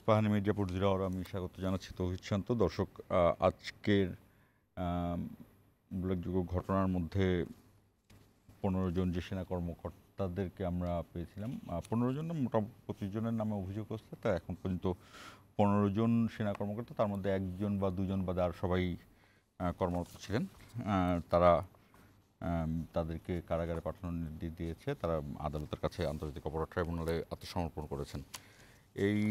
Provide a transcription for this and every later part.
Ispahani media পরিধির আমি স্বাগত জানাচ্ছি তৌহিদ শান্ত। দর্শক, আজকের উল্লেখযোগ্য ঘটনার মধ্যে 15 জন যে সেনা কর্মকর্তাদেরকে আমরা পেয়েছিলাম, 15 জন মোটামুটি 25 জনের নামে অভিযোগ আসছে। তা এখন পর্যন্ত 15 জন সেনা কর্মকর্তা, তার মধ্যে একজন বা দুজন বাদে আর সবাই কর্মরত ছিলেন। তারা তাদেরকে কারাগারে পাঠানোর নির্দেশ দিয়েছে। তারা আদালতের কাছে আন্তর্জাতিক অপরাধ ট্রাইব্যুনালে আত্মসমর্পণ করেছেন। এই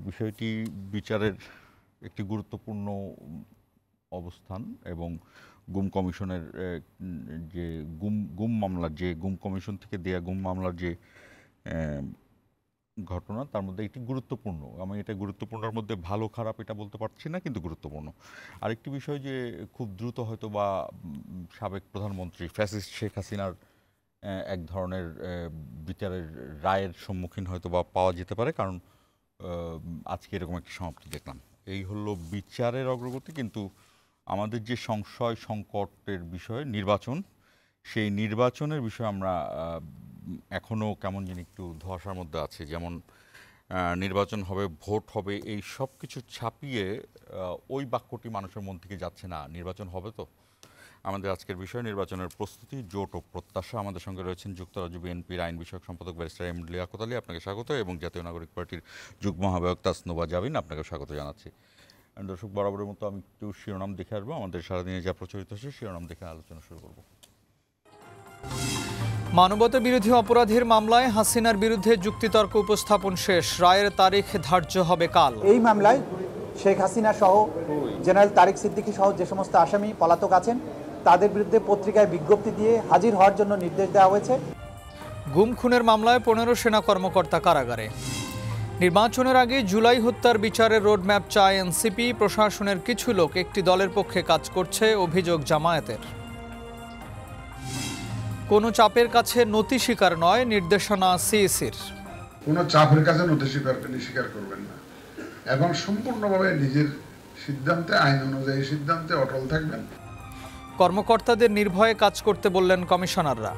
বিষয়টি বিচারের একটি গুরুত্বপূর্ণ অবস্থান এবং গুম কমিশনের যে গুম মামলার যে গুম কমিশন থেকে দেয়া গুম মামলার যে ঘটনা, তার মধ্যে একটি গুরুত্বপূর্ণ। আমি এটা গুরুত্বপূর্ণের মধ্যে ভালো খারাপ এটা বলতে পারছি না, কিন্তু গুরুত্বপূর্ণ। আরেকটি বিষয় যে খুব দ্রুত হয়তো বা সাবেক প্রধানমন্ত্রী ফ্যাসিস্ট শেখ হাসিনার এক ধরনের বিচারের রায়ের সম্মুখীন হয়তো বা পাওয়া যেতে পারে, কারণ আজকে এরকম একটি সমাপ্তি দেখলাম। এই হলো বিচারের অগ্রগতি। কিন্তু আমাদের যে সংশয় সংকটের বিষয় নির্বাচন, সেই নির্বাচনের বিষয়ে আমরা এখনও কেমন যেন একটু ধোঁয়াশার মধ্যে আছে। যেমন নির্বাচন হবে, ভোট হবে, এই সব কিছু ছাপিয়ে ওই বাক্যটি মানুষের মন থেকে যাচ্ছে না, নির্বাচন হবে তো। আমাদের আজকের বিষয় নির্বাচনের প্রস্তুতি, জোট ও প্রত্যাশা। আমাদের সঙ্গে রয়েছেন যুক্তরাজ্য বিএনপির আইন বিষয়ক সম্পাদক ব্যারিস্টার এম লিয়াকত আলী, আপনাকে স্বাগত, এবং জাতীয় নাগরিক পার্টির যুগ্ম আহ্বায়ক তাসনুবা জাবিন, আপনাকে স্বাগত জানাচ্ছি। দর্শক, বরাবরের মতো আমি একটু শিরোনাম দেখে আসবো। আমাদের সারাদিনে যা প্রচলিত হচ্ছে শিরোনাম দেখে আলোচনা শুরু করব। মানবতা বিরোধী অপরাধের মামলায় হাসিনার বিরুদ্ধে যুক্তিতর্ক উপস্থাপন শেষ, রায়ের তারিখ ধার্য হবে কাল। এই মামলায় শেখ হাসিনা সহ জেনারেল তারিক সিদ্দিকী সহ যে সমস্ত আসামি পলাতক আছেন তাদের বিরুদ্ধে পত্রিকায় বিজ্ঞপ্তি দিয়ে হাজির হওয়ার জন্য নির্দেশ দেওয়া হয়েছে। গুম খুনের মামলায় 15 সেনা কর্মকর্তা কারাগারে। নির্বাচনের আগে জুলাই হত্যার বিচারের রোডম্যাপ চায় এনসিপি। প্রশাসনের কিছু লোক একটি দলের পক্ষে কাজ করছে, অভিযোগ জামায়াতের। কোনো চাপের কাছে নতি স্বীকার নয়, নির্দেশনা সিইসির। কোনো চাপের কাছে নতি স্বীকার করবেন না এবং সম্পূর্ণভাবে নিজের সিদ্ধান্তে, আইন অনুযায়ী সিদ্ধান্তে অটল থাকবেন। কর্মকর্তাদের নির্ভয়ে কাজ করতে বললেন কমিশনাররা।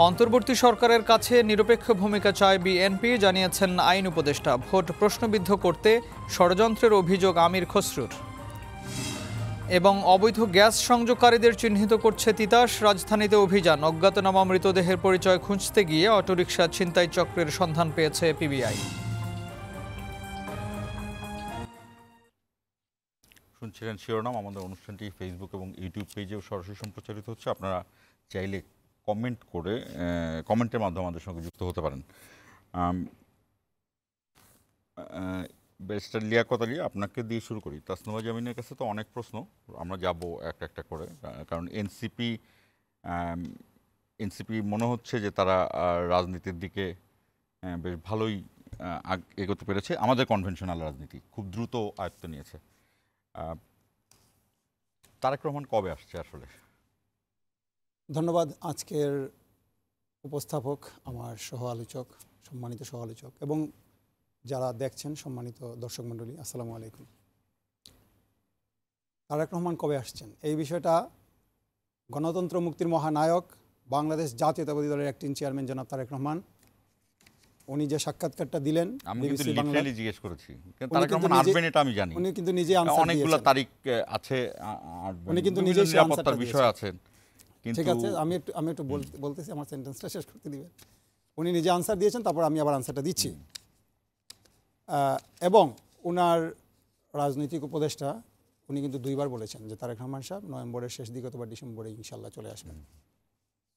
অন্তর্বর্তী সরকারের কাছে নিরপেক্ষ ভূমিকা চায় বিএনপি, জানিয়েছেন আইন উপদেষ্টা। ভোট প্রশ্নবিদ্ধ করতে ষড়যন্ত্রের অভিযোগ আমির খসরুর। এবং অবৈধ গ্যাস সংযোগকারীদের চিহ্নিত করছে তিতাস। রাজধানীতে অভিযান, অজ্ঞাতনামা মৃতদেহের পরিচয় খুঁজতে গিয়ে অটোরিকশা ছিনতাই চক্রের সন্ধান পেয়েছে পিবিআই। শুনছিলেন শিরোনাম। আমাদের অনুষ্ঠানটি ফেসবুক এবং ইউটিউব পেজেও সরাসরি সম্প্রচারিত হচ্ছে। আপনারা চাইলে কমেন্টের মাধ্যমে আমাদের সঙ্গে যুক্ত হতে পারেন। ব্যারিস্টার লিয়াকত আলী, আপনাকে দিয়ে শুরু করি। তাসনুবা জামিনের কাছে তো অনেক প্রশ্ন, আমরা যাব একটা একটা করে, কারণ এনসিপি মনে হচ্ছে যে তারা রাজনীতির দিকে বেশ ভালোই এগোতে পেরেছে। আমাদের কনভেনশনাল রাজনীতি খুব দ্রুত আয়ত্ত নিয়েছে। তারেক রহমান কবে আসছে আসলে? ধন্যবাদ আজকের উপস্থাপক, আমার সম্মানিত সহ আলোচক এবং যারা দেখছেন সম্মানিত দর্শক মণ্ডলী, আসসালামু আলাইকুম। তারেক রহমান কবে আসছেন এই বিষয়টা গণতন্ত্র মুক্তির মহানায়ক বাংলাদেশ জাতীয়তাবাদী দলের অ্যাক্টিং চেয়ারম্যান জনাব তারেক রহমান, উনি যে সাক্ষাৎকারটা দিলেন, আমি কিন্তু লিটারালি জিজ্ঞেস করেছি, তারেক রহমান আসবেন এটা আমি জানি। উনি কিন্তু নিজে আনসার দিয়েছেন, অনেকগুলো তারিখ আছে, উনি কিন্তু নিজে নিরাপত্তার বিষয় আছে। ঠিক আছে, আমি একটু বলতেছি, আমার সেন্টেন্সটা শেষ করতে দিবেন। উনি নিজে আনসার দিয়েছেন, তারপর আমি আবার আনসারটা দিচ্ছি। এবং ওনার রাজনৈতিক উপদেষ্টা উনি কিন্তু 2 বার বলেছেন যে তারেক রহমান সাহেব নভেম্বরের শেষ দিকে অথবা ডিসেম্বরে ইনশাল্লাহ চলে আসবেন।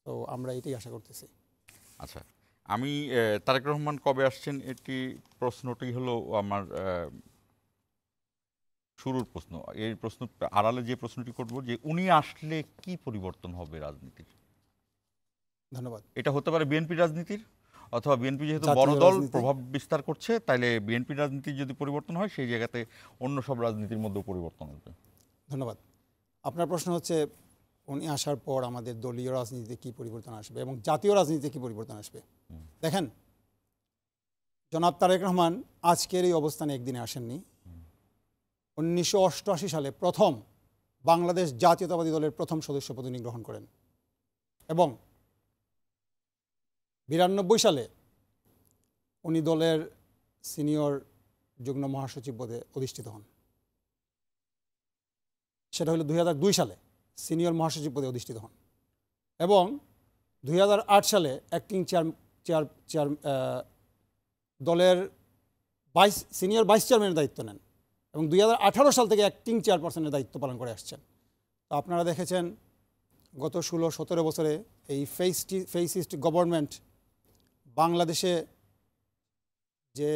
তো আমরা এটাই আশা করতেছি। আচ্ছা, আমি তারেক রহমান কবে আসছেন এটি প্রশ্নটি হলো আমার শুরুর প্রশ্ন। এই প্রশ্ন আড়ালে যে প্রশ্নটি করব যে উনি আসলে কি পরিবর্তন হবে রাজনীতির? ধন্যবাদ। এটা হতে পারে বিএনপি রাজনীতির, অথবা বিএনপি যেহেতু বড় দল প্রভাব বিস্তার করছে, তাইলে বিএনপি রাজনীতির যদি পরিবর্তন হয় সেই জায়গাতে অন্য সব রাজনীতির মধ্যেও পরিবর্তন হবে। ধন্যবাদ। আপনার প্রশ্ন হচ্ছে উনি আসার পর আমাদের দলীয় রাজনীতিতে কি পরিবর্তন আসবে এবং জাতীয় রাজনীতিতে কি পরিবর্তন আসবে। দেখেন, জনাব তারেক রহমান আজকের এই অবস্থানে একদিনে আসেননি। 1988 সালে প্রথম বাংলাদেশ জাতীয়তাবাদী দলের প্রথম সদস্য পদ উনি গ্রহণ করেন এবং 92 সালে উনি দলের সিনিয়র যুগ্ম মহাসচিব পদে অধিষ্ঠিত হন। সেটা হলো 2002 সালে সিনিয়র মহাসচিব পদে অধিষ্ঠিত হন এবং 2008 সালে অ্যাক্টিং দলের সিনিয়র ভাইস চেয়ারম্যানের দায়িত্ব নেন এবং 2018 সাল থেকে অ্যাক্টিং চেয়ারপারসনের দায়িত্ব পালন করে আসছেন। তো আপনারা দেখেছেন গত 16-17 বছরে এই ফেসিস্ট গভর্নমেন্ট বাংলাদেশে যে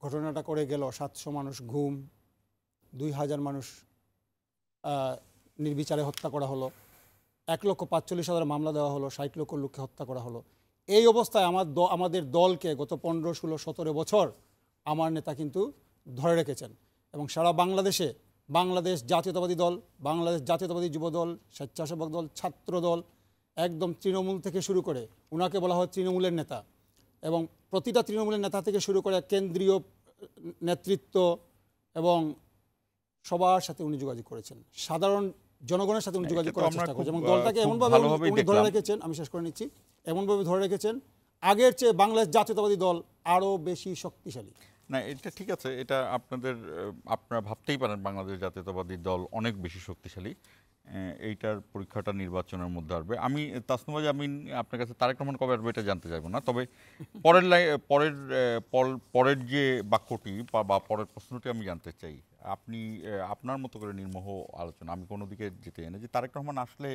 ঘটনাটা করে গেল, 700 মানুষ গুম, 2000 মানুষ নির্বিচারে হত্যা করা হলো, 1,45,000 মামলা দেওয়া হলো, 60 লক্ষ লোককে হত্যা করা হলো। এই অবস্থায় আমাদের দলকে গত 15, 16, 17 বছর আমার নেতা কিন্তু ধরে রেখেছেন এবং সারা বাংলাদেশে বাংলাদেশ জাতীয়তাবাদী দল, বাংলাদেশ জাতীয়তাবাদী যুব দল, স্বেচ্ছাসেবক দল, ছাত্র দল, একদম তৃণমূল থেকে শুরু করে, ওনাকে বলা হয় তৃণমূলের নেতা, এবং প্রতিটা তৃণমূলের নেতা থেকে শুরু করে কেন্দ্রীয় নেতৃত্ব এবং সবার সাথে উনি যোগাযোগ করেছেন, সাধারণ জনগণের সাথে উনি যোগাযোগ করার চেষ্টা করেছেন এবং দলটাকে এমনভাবে উনি ধরে রেখেছেন, আমি শেষ করে নিচ্ছি, এমনভাবে ধরে রেখেছেন আগের চেয়ে বাংলাদেশ জাতীয়তাবাদী দল আরও বেশি শক্তিশালী। না, এটা ঠিক আছে, এটা আপনারা ভাবতেই পারেন বাংলাদেশ জাতীয়তাবাদী দল অনেক বেশি শক্তিশালী। এইটার পরীক্ষাটা নির্বাচনের মধ্যে আসবে। আমি তাসনুম আমিন আপনার কাছে তারেক রহমান কবে আসবে এটা জানতে চাইবো না, তবে পরের যে বাক্যটি বা পরের প্রশ্নটি আমি জানতে চাই, আপনি আপনার মতো করে নির্মোহ আলোচনা, আমি কোনো দিকে যেতে চাই না, যে তারেক রহমান আসলে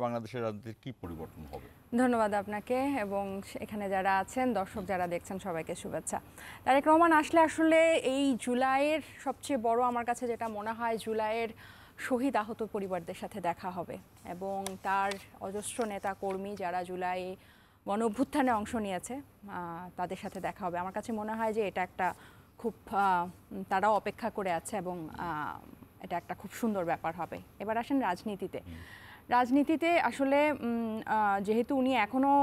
বাংলাদেশের রাজনীতির কি পরিবর্তন হবে? ধন্যবাদ আপনাকে এবং এখানে যারা আছেন, দর্শক যারা দেখছেন, সবাইকে শুভেচ্ছা। তারেক রহমান আসলে এই জুলাইয়ের সবচেয়ে বড় আমার কাছে যেটা মনে হয়, জুলাইয়ের শহীদ আহত পরিবারদের সাথে দেখা হবে এবং তার অজস্র নেতা কর্মী যারা জুলাই গণ অভ্যুত্থানে অংশ নিয়েছে তাদের সাথে দেখা হবে। আমার কাছে মনে হয় যে এটা একটা খুব তারাও অপেক্ষা করে আছে এবং এটা একটা খুব সুন্দর ব্যাপার হবে। এবার আসেন রাজনীতিতে আসলে যেহেতু উনি এখনও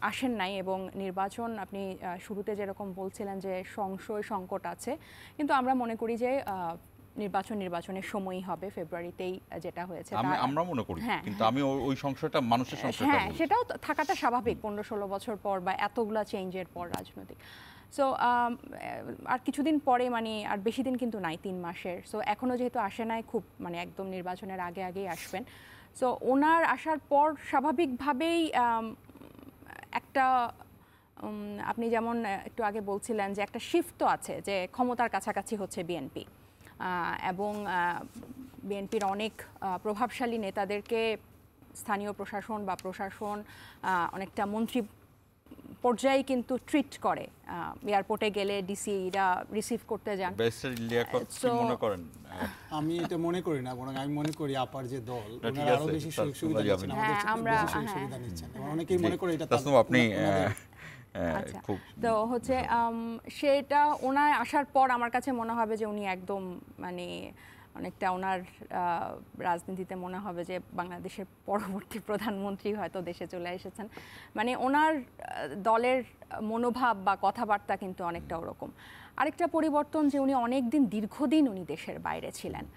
আসেন নাই এবং নির্বাচন, আপনি শুরুতে যেরকম বলছিলেন যে সংশয় সংকট আছে, কিন্তু আমরা মনে করি যে নির্বাচনের সময়ই হবে, ফেব্রুয়ারিতেই যেটা হয়েছে আমরা মনে করি, কিন্তু আমি ওই সংশয়টা মানুষের সংশয়টা, হ্যাঁ, সেটাও থাকাটা স্বাভাবিক 15-16 বছর পর বা এতগুলা চেঞ্জের পর রাজনৈতিক। সো আর কিছুদিন পরে, মানে আর বেশি দিন কিন্তু নাই, 3 মাসের। সো এখনও যেহেতু আসে নাই, খুব মানে একদম নির্বাচনের আগেই আসবেন। সো ওনার আসার পর স্বাভাবিকভাবেই একটা আপনি যেমন একটু আগে বলছিলেন যে একটা শিফট তো আছে, যে ক্ষমতার কাছাকাছি হচ্ছে বিএনপি এবং বিএনপির অনেক প্রভাবশালী নেতাদেরকে স্থানীয় প্রশাসন বা প্রশাসন অনেকটা মন্ত্রী পর্যায়ে কিন্তু ট্রিট করে। এয়ারপোর্টে গেলে ডিসিরা রিসিভ করতে যান। মনে করেন আমি এটা মনে করি না, বরং আমি মনে করি আপার যে দল ওনারা আরো বেশি সুবিধা নিচ্ছেন, আমাদের বেশি সুবিধা নিচ্ছেন। অনেকেই মনে করে এটা আপনি আচ্ছা, তো হচ্ছে সেটা ওনার আসার পর আমার কাছে মনে হবে যে উনি একদম মানে অনেকটা ওনার রাজনীতিতে মনে হবে যে বাংলাদেশের পরবর্তী প্রধানমন্ত্রী হয়তো দেশে চলে এসেছেন। মানে ওনার দলের মনোভাব বা কথাবার্তা কিন্তু অনেকটা ওরকম। আরেকটা পরিবর্তন যে উনি দীর্ঘদিন উনি দেশের বাইরে ছিলেন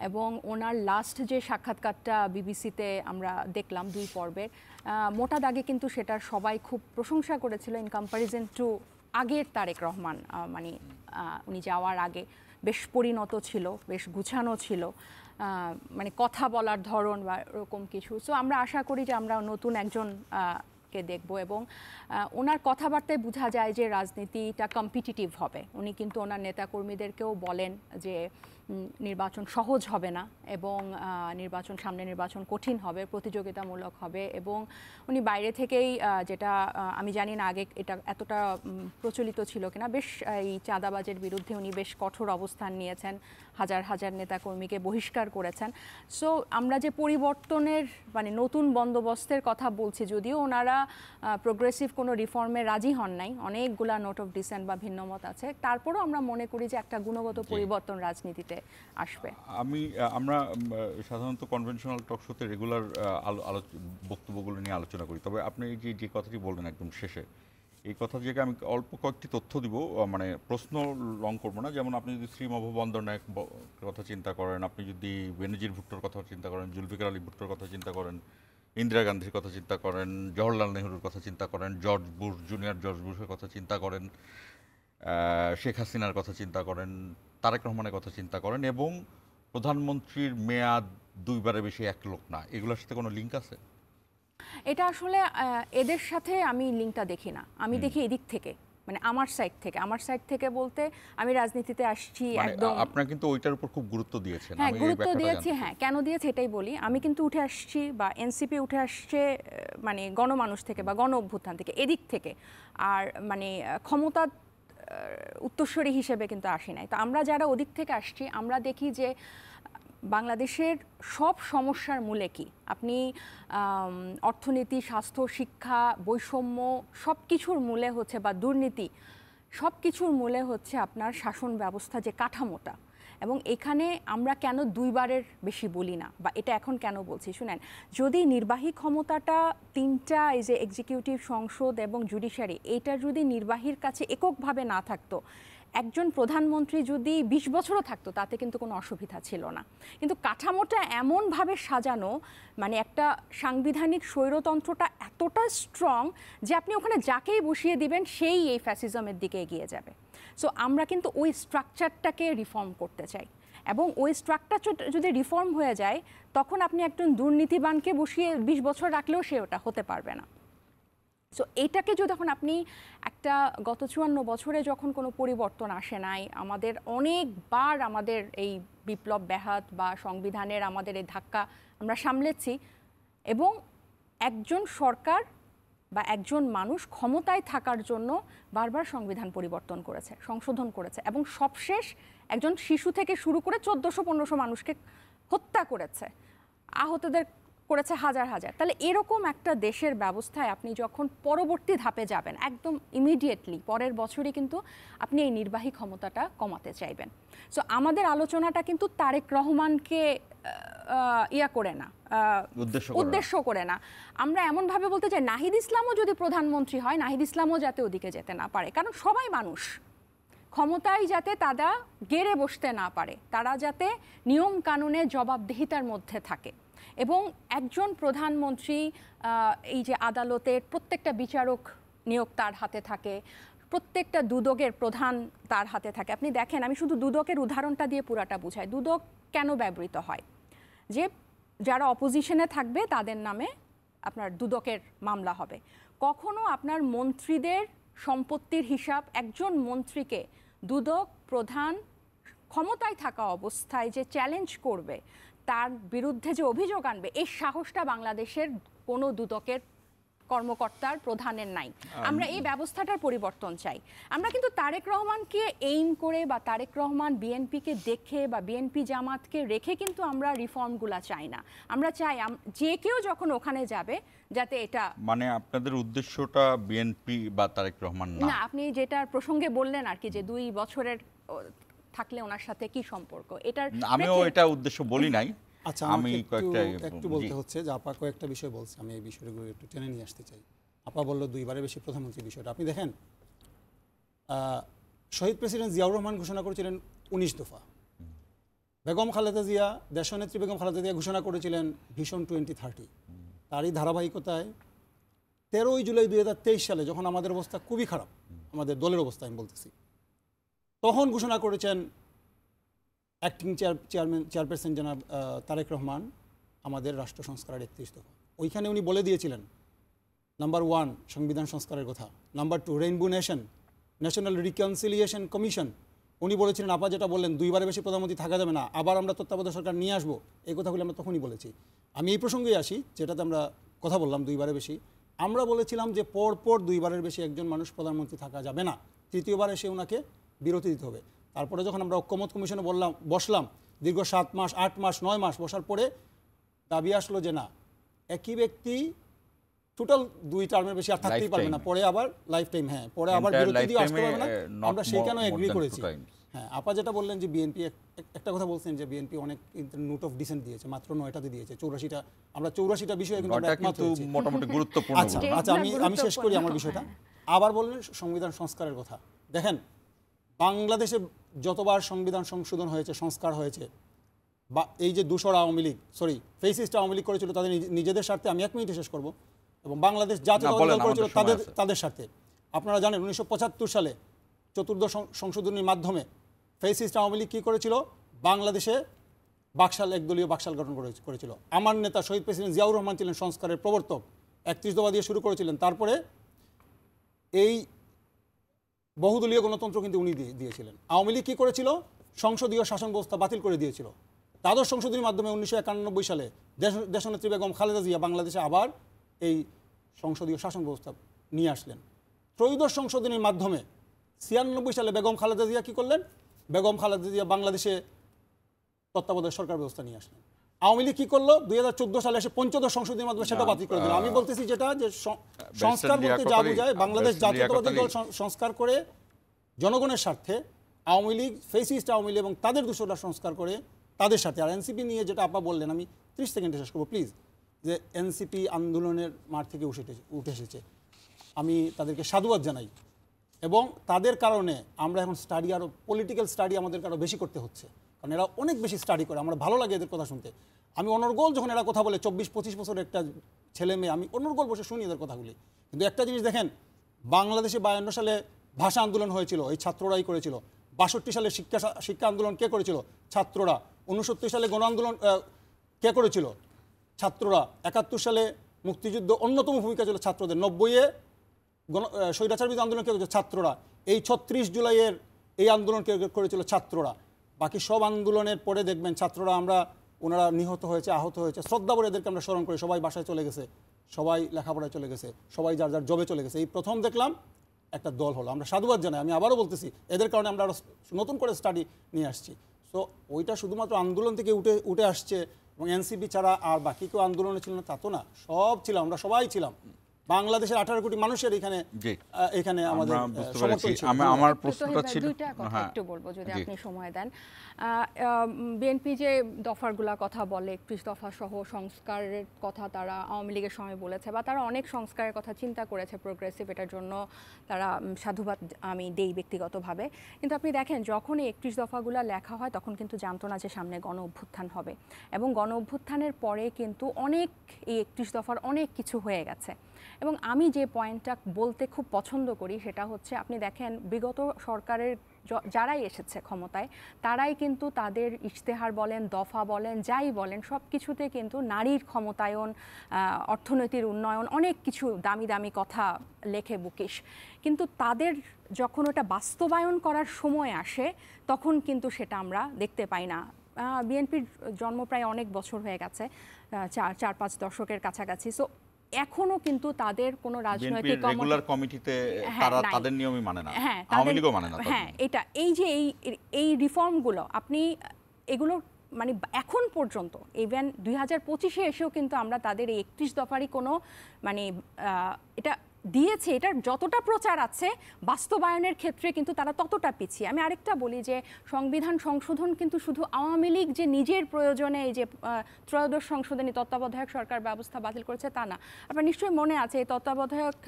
এবং ওনার লাস্ট যে সাক্ষাৎকারটা বিবিসিতে আমরা দেখলাম 2 পর্বের, মোটা দাগে কিন্তু সেটার সবাই খুব প্রশংসা করেছিল ইন কম্প্যারিজন টু আগের তারেক রহমান। মানে উনি যাওয়ার আগে বেশ পরিণত ছিল, বেশ গুছানো ছিল, মানে কথা বলার ধরন বা এরকম কিছু। সো আমরা আশা করি যে আমরা নতুন একজন কে দেখব এবং ওনার কথাবার্তায় বোঝা যায় যে রাজনীতিটা কম্পিটিটিভ হবে। উনি কিন্তু ওনার নেতাকর্মীদেরকেও বলেন যে নির্বাচন সহজ হবে না এবং সামনে নির্বাচন কঠিন হবে, প্রতিযোগিতামূলক হবে। এবং উনি বাইরে থেকেই, যেটা আমি জানি না আগে এটা এতটা প্রচলিত ছিল কিনা, বেশ এই চাঁদাবাজের বিরুদ্ধে উনি বেশ কঠোর অবস্থান নিয়েছেন, হাজার হাজার নেতাকর্মীকে বহিষ্কার করেছেন। সো আমরা যে পরিবর্তনের মানে নতুন বন্দোবস্তের কথা বলছি, যদিও ওনারা প্রোগ্রেসিভ কোনো রিফর্মে রাজি হন নাই, অনেকগুলা নোট অফ ডিসেন্ট বা ভিন্নমত আছে, তারপরেও আমরা মনে করি যে একটা গুণগত পরিবর্তন রাজনীতিতে আসবে। আমরা সাধারণত কনভেনশনাল টক শোতে রেগুলার বক্তব্যগুলো নিয়ে আলোচনা করি, তবে আপনি যে কথাটি বললেন একদম শেষে, এই কথা থেকে আমি অল্প কয়েকটি তথ্য দিব, মানে প্রশ্ন লং করবো না। যেমন আপনি যদি শ্রীমভ বন্দরনায়ক কথা চিন্তা করেন, আপনি যদি বেনজির ভুট্টোর কথা চিন্তা করেন, জুলফিকার আলী ভুট্টোর কথা চিন্তা করেন, ইন্দিরা গান্ধীর কথা চিন্তা করেন, জওহরলাল নেহরুর কথা চিন্তা করেন, জর্জ বুশের কথা চিন্তা করেন, শেখ হাসিনার কথা চিন্তা করেন, তারেক রহমানের কথা চিন্তা করেন, এবং প্রধানমন্ত্রীর মেয়াদ 2 বারের বেশি এক লোক না, এগুলোর সাথে কোনো লিঙ্ক আছে? এটা আসলে এদের সাথে আমি লিঙ্কটা দেখি না, আমি দেখি এদিক থেকে, মানে আমার সাইড থেকে বলতে আমি রাজনীতিতে আসছি একদম। আপনারা কিন্তু ওইটার উপর খুব গুরুত্ব দিয়েছেন। হ্যাঁ, গুরুত্ব দিয়েছি। হ্যাঁ, কেন দিয়েছি এটাই বলি। আমি কিন্তু উঠে আসছি, বা এনসিপি উঠে আসছে মানে গণমানুষ থেকে বা গণ অভ্যুত্থান থেকে, এদিক থেকে। আর মানে ক্ষমতা উত্তরসূরি হিসেবে কিন্তু আসি নাই। তো আমরা যারা ওদিক থেকে আসছি, আমরা দেখি যে বাংলাদেশের সব সমস্যার মূলে কি, আপনি অর্থনীতি, স্বাস্থ্য, শিক্ষা, বৈষম্য সব কিছুর মূলে হচ্ছে, বা দুর্নীতি, সব কিছুর মূলে হচ্ছে আপনার শাসন ব্যবস্থা যে কাঠামোটা। এবং এখানে আমরা কেন 2 বারের বেশি বলি না, বা এটা এখন কেন বলছি শুনেন, যদি নির্বাহী ক্ষমতাটা 3টা, এই যে এক্সিকিউটিভ, সংসদ এবং জুডিশিয়ারি, এটা যদি নির্বাহীর কাছে এককভাবে না থাকতো, একজন প্রধানমন্ত্রী যদি 20 বছরও থাকতো তাতে কিন্তু কোনো অসুবিধা ছিল না। কিন্তু কাঠামোটা এমনভাবে সাজানো, মানে একটা সাংবিধানিক স্বৈরতন্ত্রটা এতটা স্ট্রং যে আপনি ওখানে যাকেই বসিয়ে দিবেন সেই এই ফ্যাসিজমের দিকে এগিয়ে যাবে। সো আমরা কিন্তু ওই স্ট্রাকচারটাকে রিফর্ম করতে চাই, এবং ওই স্ট্রাকচার যদি রিফর্ম হয়ে যায়, তখন আপনি একজন দুর্নীতিবানকে বসিয়ে 20 বছর রাখলেও সে ওটা হতে পারবে না। সো এইটাকে যদি যখন আপনি একটা গত 54 বছরে যখন কোনো পরিবর্তন আসে নাই, আমাদের অনেকবার আমাদের এই বিপ্লব ব্যাহত বা সংবিধানের আমাদের এই ধাক্কা আমরা সামলেছি, এবং একজন সরকার বা একজন মানুষ ক্ষমতায় থাকার জন্য বারবার সংবিধান পরিবর্তন করেছে, সংশোধন করেছে, এবং সবশেষ একজন শিশু থেকে শুরু করে 1400-1500 মানুষকে হত্যা করেছে, আহতদের করেছে হাজার হাজার। তাহলে এরকম একটা দেশের ব্যবস্থায় আপনি যখন পরবর্তী ধাপে যাবেন, একদম ইমিডিয়েটলি পরের বছরই কিন্তু আপনি এই নির্বাহী ক্ষমতাটা কমাতে চাইবেন। সো আমাদের আলোচনাটা কিন্তু তারেক রহমানকে করে না, উদ্দেশ্য করে না। আমরা এমনভাবে বলতে চাই, নাহিদ ইসলামও যদি প্রধানমন্ত্রী হয়, নাহিদ ইসলামও যাতে ওদিকে যেতে না পারে, কারণ সবাই মানুষ, ক্ষমতায় যাতে তারা গেড়ে বসতে না পারে, তারা যাতে নিয়ম কানুনের জবাবদিহিতার মধ্যে থাকে। এবং একজন প্রধানমন্ত্রী, এই যে আদালতের প্রত্যেকটা বিচারক নিয়োগ তার হাতে থাকে, প্রত্যেকটা দুদকের প্রধান তার হাতে থাকে। আপনি দেখেন, আমি শুধু দুদকের উদাহরণটা দিয়ে পুরাটা বুঝাই। দুদক কেন ব্যবহৃত হয়? যে যারা অপোজিশনে থাকবে তাদের নামে আপনার দুদকের মামলা হবে। কখনো আপনার মন্ত্রীদের সম্পত্তির হিসাব একজন মন্ত্রীকে দুদক প্রধান ক্ষমতায় থাকা অবস্থায় যে চ্যালেঞ্জ করবে, তার বিরুদ্ধে যে অভিযোগ আনবে, এই সাহসটা বাংলাদেশের কোনো দুদকের কর্মকর্তার, প্রধানের নাই। আমরা এই ব্যবস্থাটার পরিবর্তন চাই। আমরা কিন্তু তারেক রহমানকে এইম করে বা তারেক রহমান বিএনপিকে দেখে বা বিএনপি জামাতকে রেখে কিন্তু আমরা রিফর্মগুলা চাই না। আমরা চাই যে কেউ যখন ওখানে যাবে যাতে এটা, মানে আপনাদের উদ্দেশ্যটা বিএনপি বা তারেক রহমান না? না, আপনি যেটার প্রসঙ্গে বললেন আর কি, যে 2 বছরের থাকলে ওনার সাথে কি সম্পর্ক, এটার আমিও এটা উদ্দেশ্য বলি নাই। আচ্ছা, আমি একটু বলতে হচ্ছে যে আপা কয়েকটা বিষয় বলছে, আমি এই বিষয়গুলো একটু টেনে নিয়ে আসতে চাই। আপা বললো 2 বারের বেশি প্রধানমন্ত্রী বিষয়টা। আপনি দেখেন, শহীদ প্রেসিডেন্ট জিয়াউর রহমান ঘোষণা করেছিলেন 19 দফা। বেগম খালেদা জিয়া, দেশনেত্রী বেগম খালেদা জিয়া ঘোষণা করেছিলেন ভিশন 2030। তারই ধারাবাহিকতায় 13 জুলাই 2023 সালে যখন আমাদের অবস্থা খুবই খারাপ, আমাদের দলের অবস্থা আমি বলতেছি, তখন ঘোষণা করেছেন অ্যাক্টিং চেয়ারপারসন জনাব তারেক রহমান আমাদের রাষ্ট্র সংস্কারের 31 দফা। ওইখানে উনি বলে দিয়েছিলেন, নাম্বার 1 সংবিধান সংস্কারের কথা, number 2 rainbow nation, national reconciliation commission. উনি বলেছিলেন, আপা যেটা বললেন 2 বারের বেশি প্রধানমন্ত্রী থাকা যাবে না, আবার আমরা তত্ত্বাবধায়ক সরকার নিয়ে আসবো, এই কথাগুলো আমরা তখনই বলেছি। আমি এই প্রসঙ্গেই আসি যেটাতে আমরা কথা বললাম 2 বারের বেশি। আমরা বলেছিলাম যে পরপর 2 বারের বেশি একজন মানুষ প্রধানমন্ত্রী থাকা যাবে না, তৃতীয়বার এসে ওনাকে বিরতি দিতে হবে। তারপরে যখন আমরা ঐক্যমত কমিশনে বসলাম, দীর্ঘ 7 মাস 8 মাস 9 মাস বসার পরে দাবি আসলো যে না, একই ব্যক্তি টোটাল 2 টার্মের বেশি আর থাকতেই পারবে না, পরে আবার লাইফ টাইম, হ্যাঁ পরে আবার বিরতি দিয়ে আসতে পারবে না। আমরা সেইখানেও এগ্রি করেছি। হ্যাঁ, আপা যেটা বললেন যে বিএনপি একটা কথা বলছেন যে বিএনপি অনেক নোট অফ ডিসেন্ট দিয়েছে, মাত্র 9টা দিয়েছে, 84টা। আমরা 84টা বিষয়ে কিন্তু মোটামুটি গুরুত্বপূর্ণ। আচ্ছা, আমি শেষ করি আমার বিষয়টা। আবার বললেন সংবিধান সংস্কারের কথা। দেখেন, বাংলাদেশে যতবার সংবিধান সংশোধন হয়েছে, সংস্কার হয়েছে, বা এই যে দূষর আওয়ামী লীগ, ফেসিস্ট আওয়ামী লীগ করেছিল তাদের নিজেদের স্বার্থে, আমি 1 মিনিটে শেষ করব, এবং বাংলাদেশ জাতীয় দল করেছিল তাদের স্বার্থে। আপনারা জানেন 1975 সালে চতুর্দশ সংশোধনীর মাধ্যমে ফ্যাসিস্ট আওয়ামী লীগ কী করেছিল, বাংলাদেশে বাকশাল, একদলীয় বাকশাল গঠন করেছিল। আমার নেতা শহীদ প্রেসিডেন্ট জিয়াউর রহমান ছিলেন সংস্কারের প্রবর্তক, 31 দফা দিয়ে শুরু করেছিলেন। তারপরে এই বহুদলীয় গণতন্ত্র কিন্তু উনি দিয়েছিলেন। আওয়ামী লীগ কী করেছিল, সংসদীয় শাসন ব্যবস্থা বাতিল করে দিয়েছিল। দ্বাদশ সংশোধনীর মাধ্যমে 1991 সালে দেশনেত্রী বেগম খালেদা জিয়া বাংলাদেশে আবার এই সংসদীয় শাসন ব্যবস্থা নিয়ে আসলেন। ত্রয়োদশ সংশোধনীর মাধ্যমে 96 সালে বেগম খালেদা জিয়া কী করলেন, বেগম খালেদা জিয়া বাংলাদেশে তত্ত্বাবধায়ক সরকার ব্যবস্থা নিয়ে আসলেন। আওয়ামী লীগ কী করলো, 2014 সালে এসে পঞ্চদশ সংশোধনীর মাধ্যমে সেটা বাতিল করে দিল। আমি বলতেছি যেটা যে সংস্কার বলতে যা বোঝায়, বাংলাদেশ জাতীয়তাবাদী দল সংস্কার করে জনগণের স্বার্থে, আওয়ামী লীগ ফেসিস্ট আওয়ামী লীগ এবং তাদের দূষণটা সংস্কার করে তাদের সাথে। আর এনসিপি নিয়ে যেটা আপা বললেন, আমি 30 সেকেন্ডে শেষ করবো প্লিজ, যে এনসিপি আন্দোলনের মাঠ থেকে উঠে এসেছে, আমি তাদেরকে সাধুবাদ জানাই। এবং তাদের কারণে আমরা এখন স্টাডি, আরও পলিটিক্যাল স্টাডি আমাদেরকে আরও বেশি করতে হচ্ছে, কারণ এরা অনেক বেশি স্টাডি করে, আমরা ভালো লাগে এদের কথা শুনতে। আমি অনর্গল যখন এরা কথা বলে, 24-25 বছরের একটা ছেলে মেয়ে, আমি অনর্গল বসে শুনি এদের কথাগুলি। কিন্তু একটা জিনিস দেখেন, বাংলাদেশে 52 সালে ভাষা আন্দোলন হয়েছিল, এই ছাত্ররাই করেছিল। 62 সালে শিক্ষা আন্দোলন কে করেছিল, ছাত্ররা। 69 সালে গণ আন্দোলন কে করেছিল, ছাত্ররা। 71 সালে মুক্তিযুদ্ধ অন্যতম ভূমিকা ছিল ছাত্রদের। 90-এ স্বৈরাচার বিরোধী আন্দোলন কে করেছিল, ছাত্ররা। এই 36 জুলাইয়ের এই আন্দোলন কে করেছিল, ছাত্ররা। বাকি সব আন্দোলনের পরে দেখবেন ছাত্ররা, ওনারা নিহত হয়েছে, আহত হয়েছে, শ্রদ্ধা করে এদেরকে আমরা স্মরণ করি। সবাই বাসায় চলে গেছে, সবাই লেখাপড়ায় চলে গেছে, সবাই যার যার জবে চলে গেছে। এই প্রথম দেখলাম একটা দল হলো, আমরা সাধুবাদ জানাই। আমি আবারও বলতেছি, এদের কারণে আমরা আরও নতুন করে স্টাডি নিয়ে আসছি। সো ওইটা শুধুমাত্র আন্দোলন থেকে উঠে আসছে, এবং এনসিপি ছাড়া আর বাকি কেউ আন্দোলনে ছিল না তা তো না, সব ছিলাম, আমরা সবাই ছিলাম। বাংলাদেশের 18 কোটি মানুষের এখানে আমাদের সমর্থন ছিল। আমার প্রশ্নটা ছিল, দুইটা কথা একটু বলবো যদি আপনি সময় দেন। বিএনপি যে দফারগুলা কথা বলে, 31 দফা সহ সংস্কারের কথা তারা আওয়ামী লীগের সময় বলেছে, বা তারা অনেক সংস্কারের কথা চিন্তা করেছে, প্রোগ্রেসিভ, এটার জন্য তারা সাধুবাদ আমি দেই ব্যক্তিগতভাবে। কিন্তু আপনি দেখেন, যখন এই 31 দফাগুলা লেখা হয় তখন কিন্তু জানতো না যে সামনে গণ অভ্যুত্থান হবে, এবং গণ অভ্যুত্থানের পরে কিন্তু অনেক এই 31 দফার অনেক কিছু হয়ে গেছে। এবং আমি যে পয়েন্টটা বলতে খুব পছন্দ করি সেটা হচ্ছে, আপনি দেখেন বিগত সরকারের যারাই এসেছে ক্ষমতায়, তারাই কিন্তু তাদের ইশতেহার বলেন, দফা বলেন, যাই বলেন, সব কিছুতে কিন্তু নারীর ক্ষমতায়ন, অর্থনীতির উন্নয়ন, অনেক কিছু দামি দামি কথা লেখে বুকিশ। কিন্তু তাদের যখন ওটা বাস্তবায়ন করার সময় আসে তখন কিন্তু সেটা আমরা দেখতে পাই না। বিএনপির জন্ম প্রায় অনেক বছর হয়ে গেছে, 4-5 দশকের কাছাকাছি। সো এখনো কিন্তু তাদের কোনো রাজনৈতিক রেগুলার কমিটিতে তারা তাদের নিয়মই মানে না, আওয়ামী লীগও মানে না। হ্যাঁ, এটা এই যে এই রিফর্মগুলো আপনি এগুলো মানে এখন পর্যন্ত ইভেন 2025-এ এসেও কিন্তু আমরা তাদের এই 31 দফারই কোনো মানে এটা দিয়েছে, এটার যতটা প্রচার আছে বাস্তবায়নের ক্ষেত্রে কিন্তু তারা ততটা পিছিয়ে। আমি আরেকটা বলি যে সংবিধান সংশোধন কিন্তু শুধু আওয়ামী লীগ যে নিজের প্রয়োজনে এই যে ত্রয়োদশ সংশোধনী তত্ত্বাবধায়ক সরকার ব্যবস্থা বাতিল করেছে তা না। আপনার নিশ্চয়ই মনে আছে এই তত্ত্বাবধায়ক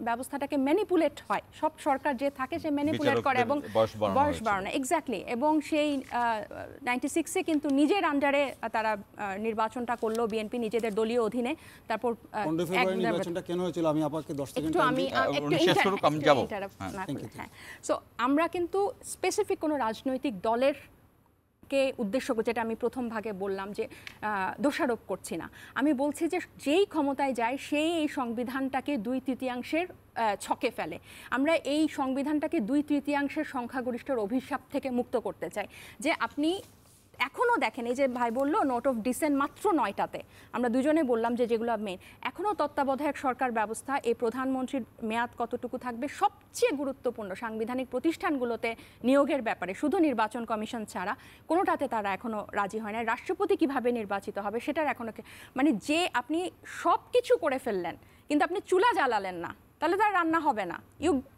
ব্যবস্থাটাকে ম্যানিপুলেট হয়, সব সরকার যে থাকে সে ম্যানিপুলেট করে এবং বয়স বাড়ানো, এক্স্যাক্টলি। এবং সেই 96-এ কিন্তু নিজের আন্ডারে তারা নির্বাচনটা করলো, বিএনপি নিজেদের দলীয় অধীনে। তারপর নির্বাচনটা কেন হয়েছিল আমি আপনাকে আমরা কিন্তু স্পেসিফিক কোনো রাজনৈতিক দলের কে উদ্দেশ্য করে, যেটা আমি প্রথম ভাগে বললাম যে দোষারোপ করছি না, আমি বলছি যে যেই ক্ষমতায় যায় সেই এই সংবিধানটাকে 2/3 ছকে ফেলে। আমরা এই সংবিধানটাকে 2/3 সংখ্যাগরিষ্ঠের অভিশাপ থেকে মুক্ত করতে চাই। যে আপনি এখনও দেখেন, এই যে ভাই বললো নোট অফ ডিসেন্ট মাত্র 9টাতে, আমরা দুজনে বললাম যে যেগুলো মেন, এখনও তত্ত্বাবধায়ক সরকার ব্যবস্থা, এই প্রধানমন্ত্রীর মেয়াদ কতটুকু থাকবে, সবচেয়ে গুরুত্বপূর্ণ সাংবিধানিক প্রতিষ্ঠানগুলোতে নিয়োগের ব্যাপারে শুধু নির্বাচন কমিশন ছাড়া কোনোটাতে তারা এখনও রাজি হয় না। রাষ্ট্রপতি কিভাবে নির্বাচিত হবে সেটার এখনও, মানে যে আপনি সব কিছু করে ফেললেন কিন্তু আপনি চুলা জ্বালালেন না, তাহলে তার রান্না হবে না।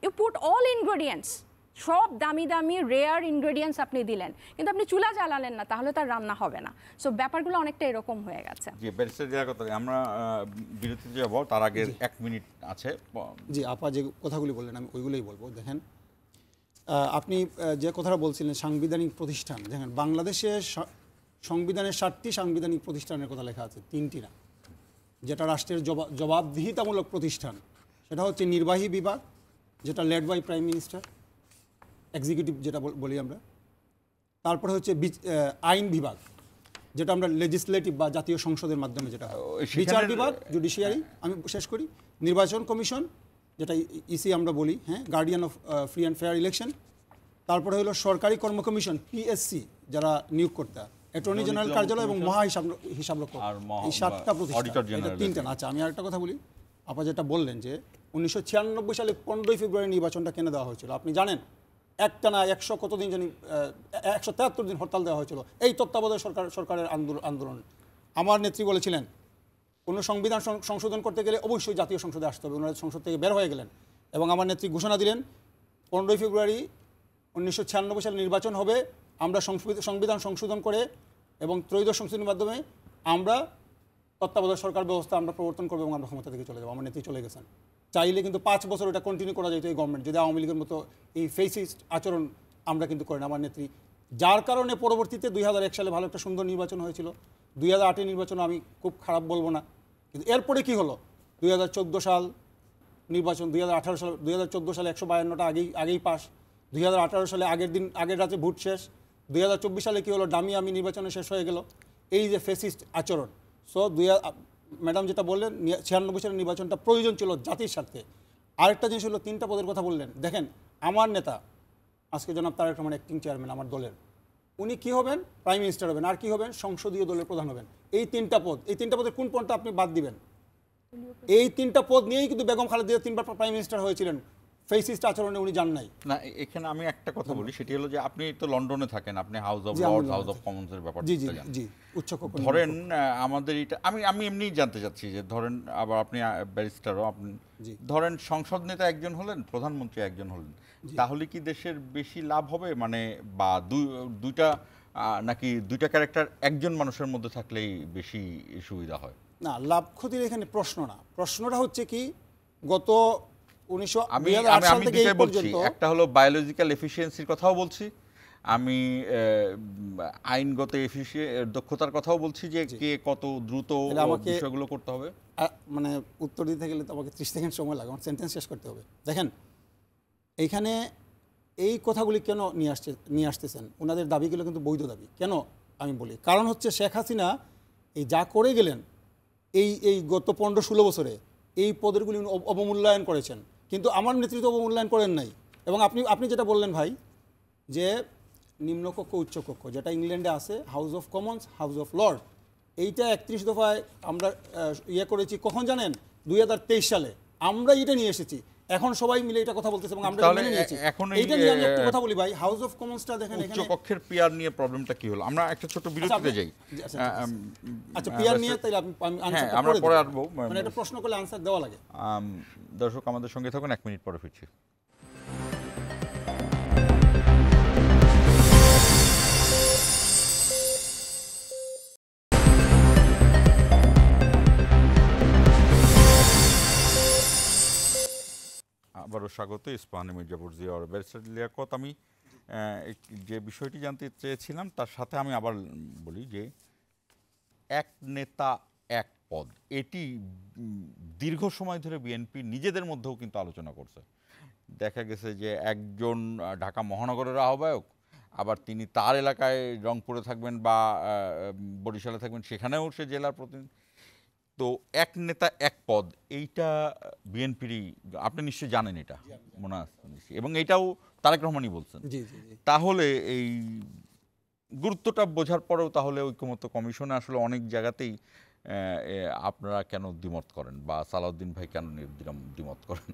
ইউ পুট অল ইনগ্রেডিয়েন্টস, সব দামি দামি রেয়ার ইনগ্রেডিয়েন্টস আপনি দিলেন কিন্তু আপনি চুলা জ্বালালেন না, তাহলে তার রান্না হবে না। সো ব্যাপারগুলো অনেকটা এরকম হয়ে গেছে। জি, ব্যারিস্টার জিয়া কথা, আমরা বিরতিতে যাব, তার আগে 1 মিনিট আছে। জি, আপা যে কথাগুলি বললেন আমি ওইগুলোই বলবো। দেখেন, আপনি যে কথাটা বলছিলেন সাংবিধানিক প্রতিষ্ঠান, দেখেন বাংলাদেশে সংবিধানের 7টি সাংবিধানিক প্রতিষ্ঠানের কথা লেখা আছে, 3টি না। যেটা রাষ্ট্রের জবাবদিহিতামূলক প্রতিষ্ঠান সেটা হচ্ছে নির্বাহী বিভাগ, যেটা led by prime minister, executive যেটা বলি আমরা, তারপরে হচ্ছে আইন বিভাগ, যেটা আমরা লেজিসলেটিভ বা জাতীয় সংসদের মাধ্যমে যেটা হয়, বিচার বিভাগ জুডিশিয়ারি, আমি শেষ করি, নির্বাচন কমিশন যেটা ইসি আমরা বলি, হ্যাঁ, guardian of free and fair election, তারপরে হলো সরকারি কর্ম কমিশন পিএসসি যারা নিয়োগকর্তা, অ্যাটর্নি জেনারেল কার্যালয় এবং মহা হিসাবরক্ষক, এই 7টা প্রতিষ্ঠান, এটা 3টা। আচ্ছা, আমি আরেকটা কথা বলি, আপা যেটা বললেন যে 1996 সালে 15 ফেব্রুয়ারি নির্বাচনটা কেন দেওয়া হয়েছিল, আপনি জানেন? একটা না 100 কতদিন জানি 173 দিন হরতাল দেওয়া হয়েছিল এই তত্ত্বাবধায়ক সরকারের আন্দোলন। আমার নেত্রী বলেছিলেন কোনো সংবিধান সংশোধন করতে গেলে অবশ্যই জাতীয় সংসদে আসতে হবে। ওনারা সংসদ থেকে বের হয়ে গেলেন এবং আমার নেত্রী ঘোষণা দিলেন 15 ফেব্রুয়ারি 1996 সালে নির্বাচন হবে, আমরা সংবিধান সংশোধন করে এবং ত্রয়োদশ সংশোধনের মাধ্যমে আমরা তত্ত্বাবধায়ক সরকার ব্যবস্থা আমরা প্রবর্তন করবো এবং আমরা ক্ষমতা থেকে চলে যাবো। আমার নেত্রী চলে গেছেন। চাইলে কিন্তু 5 বছর ওটা কন্টিনিউ করা যেত এই গভর্নমেন্ট, যদি আওয়ামী লীগের মতো এই ফেসিস্ট আচরণ আমরা কিন্তু করি না আমার নেত্রী, যার কারণে পরবর্তীতে 2001 সালে ভালো একটা সুন্দর নির্বাচন হয়েছিল। 2008 নির্বাচন আমি খুব খারাপ বলবো না, কিন্তু এরপরে কি হলো 2014 সাল নির্বাচন, 2014 সালে 152টা আগেই পাস, 2018 সালে আগের রাতে ভোট শেষ, 2024 সালে কি হলো ডামি আমি নির্বাচনে শেষ হয়ে গেল। এই যে ফেসিস্ট আচরণ, সো ম্যাডাম যেটা বললেন 96 সালের নির্বাচনটা প্রয়োজন ছিল জাতির স্বার্থে। আরেকটা জিনিস হলো 3টা পদের কথা বললেন, দেখেন আমার নেতা আজকে জনাব তারেক রহমান অ্যাক্টিং চেয়ারম্যান আমার দলের, উনি কি হবেন? প্রাইম মিনিস্টার হবেন, আর কি হবেন? সংসদীয় দলের প্রধান হবেন। এই 3টা পদ, এই 3টা পদের কোন পদটা আপনি বাদ দিবেন? এই 3টা পদ নিয়েই কিন্তু বেগম খালেদা জিয়া 3বার প্রাইম মিনিস্টার হয়েছিলেন, ফেসিস্ট আচরণে উনি যান নাই। না, এখানে আমি একটা কথা বলি, সেটি হলো যে আপনি তো লন্ডনে থাকেন, আপনি House of Lords, House of কমন্সের ব্যাপারটা জানেন। জি, উচ্চকক্ষ। ধরেন আমাদের এটা আমি এমনিই জানতে চাচ্ছি যে ধরেন আবার আপনি ব্যারিস্টারও, আপনি ধরেন সংসদ নেতা একজন হলেন, প্রধানমন্ত্রী একজন হলেন, তাহলে কি দেশের বেশি লাভ হবে? মানে বা দুইটা নাকি দুইটা ক্যারেক্টার একজন মানুষের মধ্যে থাকলেই বেশি সুবিধা হয়? না, লাভ ক্ষতির এখানে প্রশ্ন না, প্রশ্নটা হচ্ছে কি গত 2008 সাল থেকে এই পর্যন্ত, একটা হলো বায়োলজিক্যাল এফিসিয়েন্সির কথাও বলছি, আমি আইনগত দক্ষতার কথাও বলছি, যে কে কত দ্রুত বিষয়গুলো করতে হবে। মানে উত্তর দিতে গেলে তো আমাকে 30 সেকেন্ড সময় লাগে, আমার সেন্টেন্স শেষ করতে হবে। দেখেন এইখানে এই কথাগুলি কেন নিয়ে আসতেছেন, ওনাদের দাবিগুলো কিন্তু বৈধ দাবি। কেন আমি বলি, কারণ হচ্ছে শেখ হাসিনা এই যা করে গেলেন এই গত 15-16 বছরে এই পদেরগুলি অবমূল্যায়ন করেছেন, কিন্তু আমার নেতৃত্ব অবমূল্যায়ন করেন নাই। এবং আপনি যেটা বললেন ভাই, যে নিম্নকক্ষ উচ্চকক্ষ যেটা ইংল্যান্ডে আছে, house of Commons, house of Lord, এইটা 31 দফায় আমরা করেছি। কখন জানেন? 2023 সালে আমরা এটা নিয়ে এসেছি। এখন সবাই মিলে এটা কথা বলতেছে এবং আমরা মেনে নিয়েছি। এইটা নিয়ে আমি একটা কথা বলি ভাই, হাউস অফ কমন্সটা দেখেন, এখানে উচ্চকক্ষের পিআর নিয়ে প্রবলেমটা কি হলো? আমরা একটা ছোট বিরতিতে যাই। আচ্ছা, পিআর নিয়ে তাইলে আমরা পরে আসবো, মানে একটা প্রশ্ন করলে আনসার দেওয়া লাগে। দর্শক আমাদের সঙ্গে থাকুন, 1 মিনিট পরে ফিরছি। আবারও স্বাগত ইস্পাহানি মির্জাপুর জিয়া ব্যারিস্টার লিয়াকত। আমি যে বিষয়টি জানতে চেয়েছিলাম তার সাথে আমি আবার বলি যে এক নেতা এক পদ, এটি দীর্ঘ সময় ধরে বিএনপি নিজেদের মধ্যেও কিন্তু আলোচনা করছে। দেখা গেছে যে একজন ঢাকা মহানগরের আহ্বায়ক, আবার তিনি তার এলাকায় রংপুরে থাকবেন বা বরিশালে থাকবেন, সেখানেও সে জেলার প্রতিনিধি। তো এক নেতা এক পদ, এইটা বিএনপিরই, আপনি নিশ্চয়ই জানেন এটা, মনে আছে, এবং এইটাও তারেক রহমানই বলছেন। তাহলে এই গুরুত্বটা বোঝার পরেও তাহলে ঐকমত্য কমিশনে আসলে অনেক জায়গাতেই আপনারা কেন দ্বিমত করেন, বা সালাউদ্দিন ভাই কেন দ্বিমত করেন?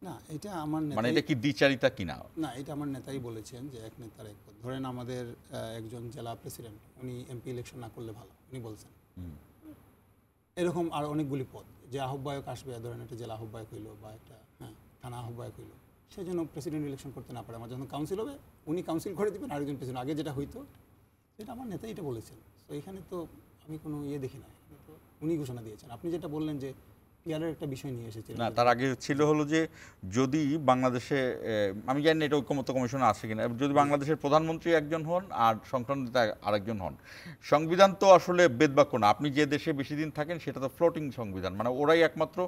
না, এটা আমার মানে এটা কি দ্বিচারিতা কিনা? না, এটা আমার নেতাই বলেছেন যে এক নেতার এক পদ। ধরেন আমাদের একজন জেলা প্রেসিডেন্ট, উনি এমপি ইলেকশন না করলে ভালো, উনি বলছেন। এরকম আর অনেকগুলি পদ, যে আহ্বায়ক আসবে, ধরেন একটা জেলা আহ্বায়ক হইলো বা একটা থানা আহ্বায়ক হইলো, সেই জন্য প্রেসিডেন্ট ইলেকশন করতে না পারে, আমার যখন কাউন্সিল হবে উনি কাউন্সিল করে দেবেন, আরেকজন প্রেসিডেন্ট, আগে যেটা হইতো, সেটা আমার নেতা এটা বলেছেন। তো এখানে তো আমি কোনো দেখি না, উনি ঘোষণা দিয়েছেন। আপনি যেটা বললেন যে পিয়ারের একটা বিষয় নিয়ে এসেছে, না, তার আগে ছিল হলো যে যদি বাংলাদেশে, আমি জানি না এটা ঐকমত্য কমিশনে আছে কিনা, যদি বাংলাদেশের প্রধানমন্ত্রী একজন হন আর সংক্রান্ত আরেকজন হন, সংবিধান তো আসলে বেদবাক্য না। আপনি যে দেশে বেশি দিন থাকেন সেটা তো ফ্লোটিং সংবিধান, মানে ওরাই একমাত্র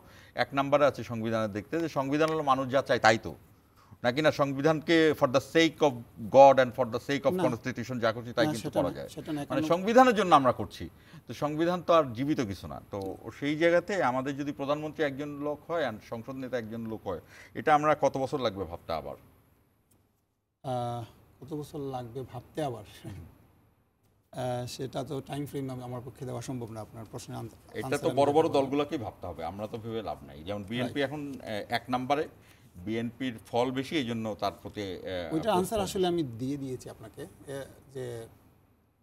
1 নম্বরে আছে সংবিধানের দেখতে, যে সংবিধান হলো মানুষ যা চায় তাই তো। নাকি না সংবিধানকে for the sake of god and for the sake of না। কনস্টিটিউশন যা করছি তাই না, কিন্তু সেটা করা না, যায়, সেটা না, মানে কারণ- সংবিধানের জন্য আমরা করছি, তো সংবিধান তো আর জীবিত কিছু না। তো সেই জায়গাতে আমাদের যদি প্রধানমন্ত্রী একজন লোক হয় আর সংসদ নেতা একজন লোক হয়, এটা আমরা কত বছর লাগবে ভাবতে আবার? কত বছর লাগবে ভাবতে আবার সেটা তো টাইম ফ্রেম আমার পক্ষে দেওয়া সম্ভব না আপনার প্রশ্নের এটা তো বড় বড় দলগুলোকেই ভাবতে হবে, আমরা তো ভেবে লাভ নাই। যেমন বিএনপি এখন 1 নম্বরে, বিএনপির ফল বেশি, এই জন্য তার প্রতি ওইটার আনসার আসলে আমি দিয়ে দিয়েছি আপনাকে, যে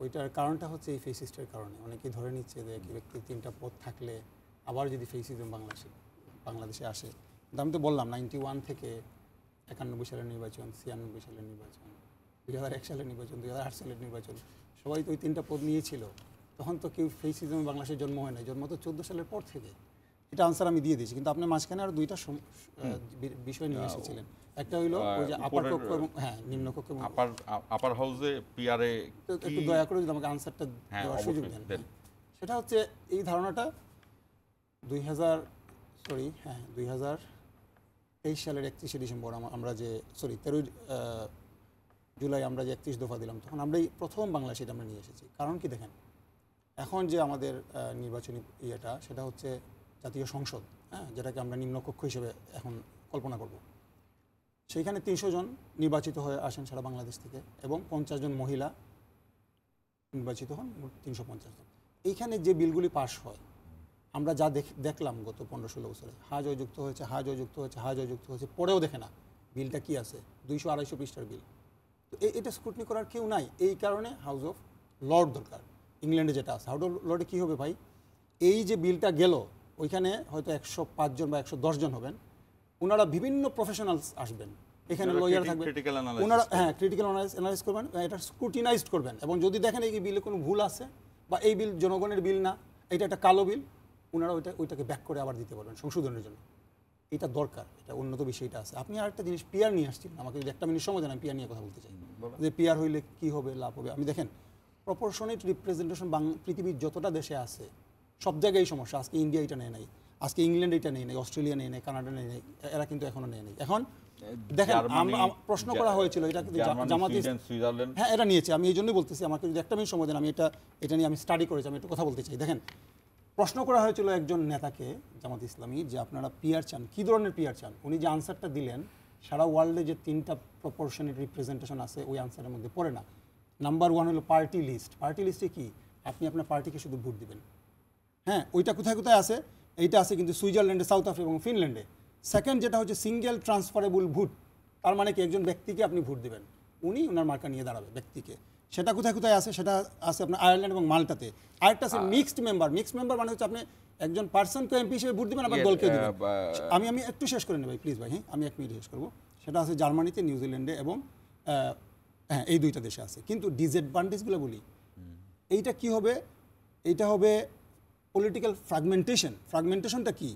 ওইটার কারণটা হচ্ছে এই ফেসিস্টের কারণে। অনেকেই ধরে নিচ্ছে যে একই ব্যক্তির 3টা পদ থাকলে আবার যদি ফেসিজম বাংলাদেশে আসে, কিন্তু আমি তো বললাম 91 থেকে 91 সালের নির্বাচন, 96 সালের নির্বাচন, 2001 সালের নির্বাচন, 2008 সালের নির্বাচন, সবাই তো ওই 3টা পদ নিয়েছিল। তখন তো কেউ ফেসিজমে বাংলাদেশের জন্ম হয় না, জন্ম তো 14 সালের পর থেকে। এটা আনসার আমি দিয়ে দিয়েছি, কিন্তু আপনি মাঝখানে আরো 2টা বিষয় নিয়ে এসেছিলেন। একটা হইলো ওই যে আপার কক্ষ এবং নিম্ন কক্ষ এবং আপার হাউসে পিআরে। একটু দয়া করে যদি আমাকে আনসারটা দেওয়ার সুযোগ দেন। সেটা হচ্ছে এই ধারণাটা 2023 সালের 31শে ডিসেম্বর আমরা যে 13 জুলাই আমরা যে 31 দফা দিলাম, তখন আমরাই প্রথম বাংলাদেশে আমরা নিয়ে এসেছি। কারণ কি দেখেন, এখন যে আমাদের নির্বাচনী ইয়েটা, সেটা হচ্ছে জাতীয় সংসদ, যেটাকে আমরা নিম্নকক্ষ হিসেবে এখন কল্পনা করব। সেইখানে 300 জন নির্বাচিত হয়ে আসেন সারা বাংলাদেশ থেকে, এবং 50 জন মহিলা নির্বাচিত হন, 350 জন। এইখানে যে বিলগুলি পাশ হয়, আমরা যা দেখলাম গত 15-16 বছরে, হাজ যুক্ত হয়েছে, হাজ যুক্ত হয়েছে, হাজ যুক্ত হয়েছে, পরেও দেখে না বিলটা কি আছে, 200-250 পৃষ্ঠার বিল। তো এটা স্ক্রুটনি করার কেউ নাই, এই কারণে হাউস অফ লর্ড দরকার। ইংল্যান্ডে যেটা আছে, হাউস অফ লর্ডে কী হবে ভাই, এই যে বিলটা গেল, ওইখানে হয়তো 105 জন বা 110 জন হবেন, ওনারা বিভিন্ন প্রফেশনালস আসবেন, এখানে লয়ার থাকবে, ওনারা ক্রিটিক্যাল অ্যানালাইজ করবেন, এটা স্ক্রুটিনাইজড করবেন, এবং যদি দেখেন এই বিলে কোনো ভুল আছে বা এই বিল জনগণের বিল না, এটা একটা কালো বিল, ওনারা ওইটাকে ব্যাক করে আবার দিতে পারবেন সংশোধনের জন্য। এটা দরকার, এটা উন্নত বিষয়টা আছে। আপনি আরেকটা জিনিস পিআর নিয়ে আসছেন, আমাকে যদি 1 মিনিট সময় দেন আমি পিআর নিয়ে কথা বলতে চাই, যে পিআর হইলে কি হবে, লাভ হবে। আমি দেখেন, প্রপোর্শনেট রিপ্রেজেন্টেশন পৃথিবীর যতটা দেশে আছে সব জায়গায় সমস্যা। আজকে ইন্ডিয়া এটা নেয় নাই, আজকে ইংল্যান্ড এটা নেয় নাই, অস্ট্রেলিয়া নেয় নাই, কানাডা নেয় নাই, এরা কিন্তু এখনো নেয় নাই। এখন দেখেন, প্রশ্ন করা হয়েছিল এটা কিন্তু জামাতে, হ্যাঁ এটা নিয়েছে, আমি এই জন্যই বলতেছি, আমাকে যদি 1 মিনিট সময় দেন, আমি এটা নিয়ে আমি স্টাডি করেছি, আমি একটু কথা বলতে চাই। দেখেন, প্রশ্ন করা হয়েছিল একজন নেতাকে জামাত ইসলামী, যে আপনারা পিআর চান, কী ধরনের পিআর চান। উনি যে আনসারটা দিলেন, সারা ওয়ার্ল্ডে যে 3টা প্রপোর্শনেট রিপ্রেজেন্টেশন আছে ওই আনসারের মধ্যে পড়ে না। নাম্বার 1 হলো পার্টি লিস্ট। পার্টি লিস্টে কি, আপনি আপনার পার্টিকে শুধু ভোট দিবেন। হ্যাঁ, ওইটা কোথায় কোথায় আছে, এইটা আছে কিন্তু সুইজারল্যান্ডে, সাউথ আফ্রিকা এবং ফিনল্যান্ডে। সেকেন্ড যেটা হচ্ছে সিঙ্গেল ট্রান্সফারেবল ভোট, তার মানে কি একজন ব্যক্তিকে আপনি ভোট দেবেন, উনি ওনার মার্কা নিয়ে দাঁড়াবে ব্যক্তিকে। সেটা কোথায় কোথায় আছে, সেটা আছে আপনার আয়ারল্যান্ড এবং মাল্টাতে। আরেকটা আছে মিক্সড মেম্বার। মিক্সড মেম্বার মানে হচ্ছে আপনি একজন পার্সনকে এমপি হিসেবে ভোট দেবেন, আবার দলকে দেবেন। আমি একটু শেষ করে নেব ভাই, প্লিজ ভাই, হ্যাঁ আমি 1 মিনিট শেষ করবো। সেটা আছে জার্মানিতে, নিউজিল্যান্ডে এবং হ্যাঁ এই 2টা দেশে আছে। কিন্তু ডিসঅ্যাডভান্টেজগুলো বলি, এইটা কি হবে, এইটা হবে পলিটিক্যাল ফ্র্যাগমেন্টেশন। ফ্র্যাগমেন্টেশনটা কি,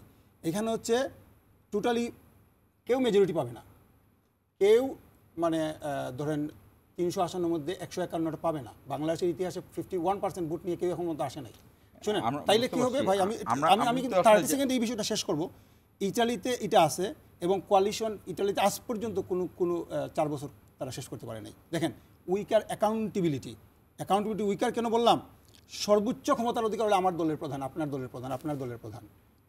এখানে হচ্ছে টোটালি কেউ মেজরিটি পাবে না, কেউ মানে ধরেন 300 আসনের মধ্যে 151টা পাবে না। বাংলাদেশের ইতিহাসে 51% ভোট নিয়ে কেউ এখন মধ্যে আসে নাই। শুনেন, তাইলে কি হবে ভাই, আমি কিন্তু 30 সেকেন্ড এই বিষয়টা শেষ করব। ইটালিতে এটা আছে, এবং কোয়ালিশন ইটালিতে আজ পর্যন্ত কোনো 4 বছর তারা শেষ করতে পারে নাই। দেখেন, উইকার অ্যাকাউন্টেবিলিটি উইকার কেন বললাম, সর্বোচ্চ ক্ষমতার অধিকার হলো আমার দলের প্রধান, আপনার দলের প্রধান, আপনার দলের প্রধান।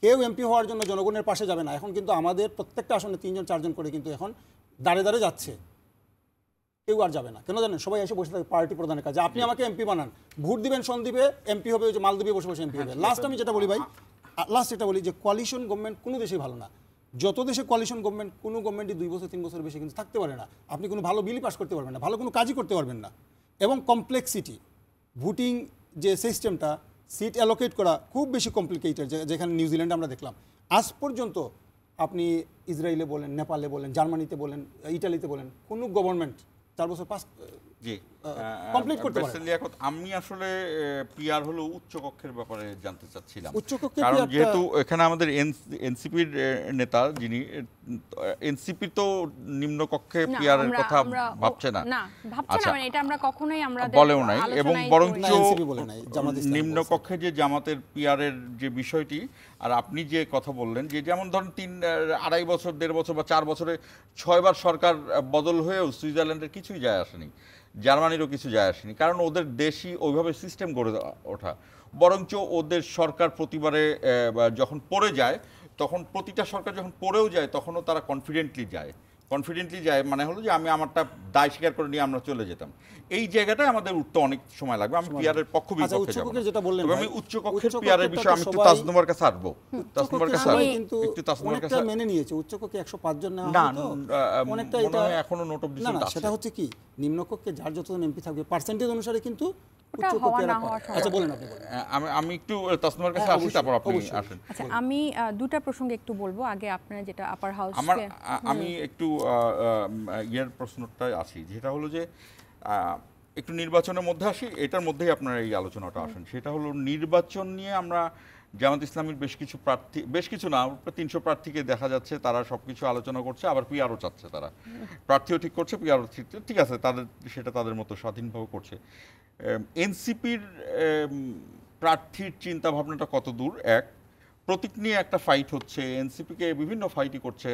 কেউ এমপি হওয়ার জন্য জনগণের পাশে যাবে না। এখন কিন্তু আমাদের প্রত্যেকটা আসনে 3 জন 4 জন করে কিন্তু এখন দাঁড়ে দাঁড়ে যাচ্ছে, কেউ আর যাবে না। কেন জানেন, সবাই এসে বসে থাকে পার্টি প্রধানের কাছে, আপনি আমাকে এমপি বানান, ভোট দিবেন সন্দ্বীপে, এমপি হবে, ওই যে মালদ্বীপে বসে বসে এমপি হবে। লাস্ট আমি যেটা বলি ভাই, লাস্ট এটা বলি যে কোয়ালিশন গভর্নমেন্ট কোনো দেশেই ভালো না। যত দেশে কোয়ালিশন গভর্নমেন্ট, কোনো গভর্নমেন্টই 2 বছর 3 বছর বেশি কিন্তু থাকতে পারে না। আপনি কোনো ভালো বিলই পাস করতে পারবেন না, ভালো কোনো কাজই করতে পারবেন না। এবং কমপ্লেক্সিটি, ভোটিং যে সিস্টেমটা, সিট অ্যালোকেট করা খুব বেশি কমপ্লিকেটেড, যেখানে নিউজিল্যান্ডে আমরা দেখলাম। আজ পর্যন্ত আপনি ইসরায়েলে বলেন, নেপালে বলেন, জার্মানিতে বলেন, ইটালিতে বলেন, কোনো গভর্নমেন্ট 4 বছর পাস কমপ্লিট করতে পারে। আমি আসলে পিআর হলো উচ্চ কক্ষের ব্যাপারে জানতে চাচ্ছিলাম, উচ্চ কক্ষের কারণ পিআরটা- যেহেতু এখানে আমাদের এনসিপির নেতা যিনি, এনসিপি তো নিম্ন কক্ষে না, পিআর এর আমরা- কথা আমরা- ভাবছে না, না ভাবছে না, আচ্ছা, মানে এটা আমরা কখনোই আমরা বলেও নাই, এবং বরঞ্চ না, NCP বলে নাই, জামাত ইসলাম নিম্ন বলছে। কক্ষে যে জামাতের পিআরের যে বিষয়টি, আর আপনি যে কথা বললেন যে যেমন ধরেন 2.5 বছর 1.5 বছর বা 4 বছরে 6 বার সরকার বদল হয়েও সুইজারল্যান্ডের কিছুই যায় আসেনি, জার্মানিরও কিছু যায় আসেনি, কারণ ওদের দেশই ওইভাবে সিস্টেম গড়ে ওঠা। বরঞ্চ ওদের সরকার প্রতিবারে যখন পড়ে যায়, তখন প্রতিটা সরকার যখন পড়েও যায় তখনও তারা কনফিডেন্টলি যায়, মানে হলো যে আমি আমারটা দায় স্বীকার করে নিয়ে আমরা চলে যেতাম। এই জায়গাটায় আমাদের উঠতে অনেক সময় লাগবে। আমি পিআরের পক্ষ আচ্ছা, বিপক্ষে উচ্চ যাব কক্ষের না। যেটা বললেন তবে ভাই, আমি উচ্চ কক্ষের উচ্চ পিআরের কক্ষেরটা বিষয়ে তো আমি একটু সবাই- তাসনুমার কাছে আসবো। তাসনুমার কাছে সবাই আসবো। কিন্তু একটু তাসনুমার অনেকটা কাছে মেনে নিয়েছে। উচ্চ কক্ষে 105 জন নেওয়া না, হতো, অনেকটা মনে এটা হয় এখনো নোট অফ না ডিসেন্ট না, আছে। সেটা হচ্ছে কি নিম্নকক্ষে যার যতজন এমপি থাকবে পার্সেন্টেজ অনুসারে কিন্তু ওটা উচ্চ হওয়া কক্ষে না এরা হওয়া করে। আচ্ছা বলেন, আপনি বলেন। আমি একটু তাসনুমার কাছে হ্যাঁ, আসি, অবশ্যই, তারপর আপনি অবশ্যই। আসেন। আচ্ছা, আমি দুটা প্রসঙ্গে একটু বলবো। আগে আপনার যেটা আপার হাউস, আমি একটু ইয়ের প্রশ্নটায় আসি, যেটা হলো যে একটু নির্বাচনের মধ্যে আসি, এটার মধ্যেই আপনার এই আলোচনাটা আসেন। সেটা হলো নির্বাচন নিয়ে আমরা জামাত ইসলামীর বেশ কিছু না, 300 প্রার্থীকে দেখা যাচ্ছে তারা সবকিছু আলোচনা করছে, আবার পিআরও চাচ্ছে, তারা প্রার্থীও ঠিক করছে, পিআরও ঠিক আছে, সেটা তাদের মতো স্বাধীনভাবে করছে। এনসিপির প্রার্থীর চিন্তা ভাবনাটা কত দূর? প্রতীক নিয়ে একটা ফাইট হচ্ছে, এনসিপিকে বিভিন্ন ফাইটই করছে।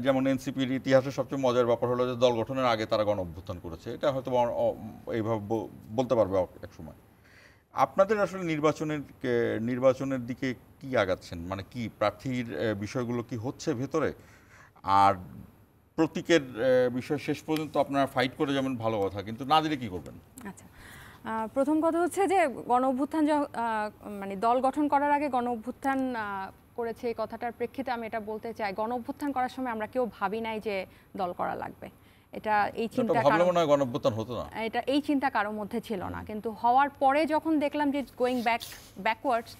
যেমন এনসিপির ইতিহাসে সবচেয়ে মজার ব্যাপার হলো যে দল গঠনের আগে তারা গণ অভ্যুত্থান করেছে, এটা হয়তো এইভাবে বলতে পারবে এক সময়। আপনাদের আসলে নির্বাচনের দিকে কি আগাচ্ছেন, মানে কি প্রার্থীর বিষয়গুলো কি হচ্ছে ভেতরে? আর প্রতীকের বিষয় শেষ পর্যন্ত আপনারা ফাইট করে যেমন ভালো কথা, কিন্তু না দিলে কি করবেন? আচ্ছা, প্রথম কথা হচ্ছে যে গণ অভ্যুত্থান মানে দল গঠন করার আগে গণ অভ্যুত্থান করেছে, এই কথাটার প্রেক্ষিতে আমি এটা বলতে চাই, গণ অভ্যুত্থান করার সময় আমরা কেউ ভাবি নাই যে দল করা লাগবে। এই চিন্তা কারোর মধ্যে ছিল না, কিন্তু হওয়ার পরে যখন দেখলাম যে গোয়িং ব্যাকওয়ার্ডস,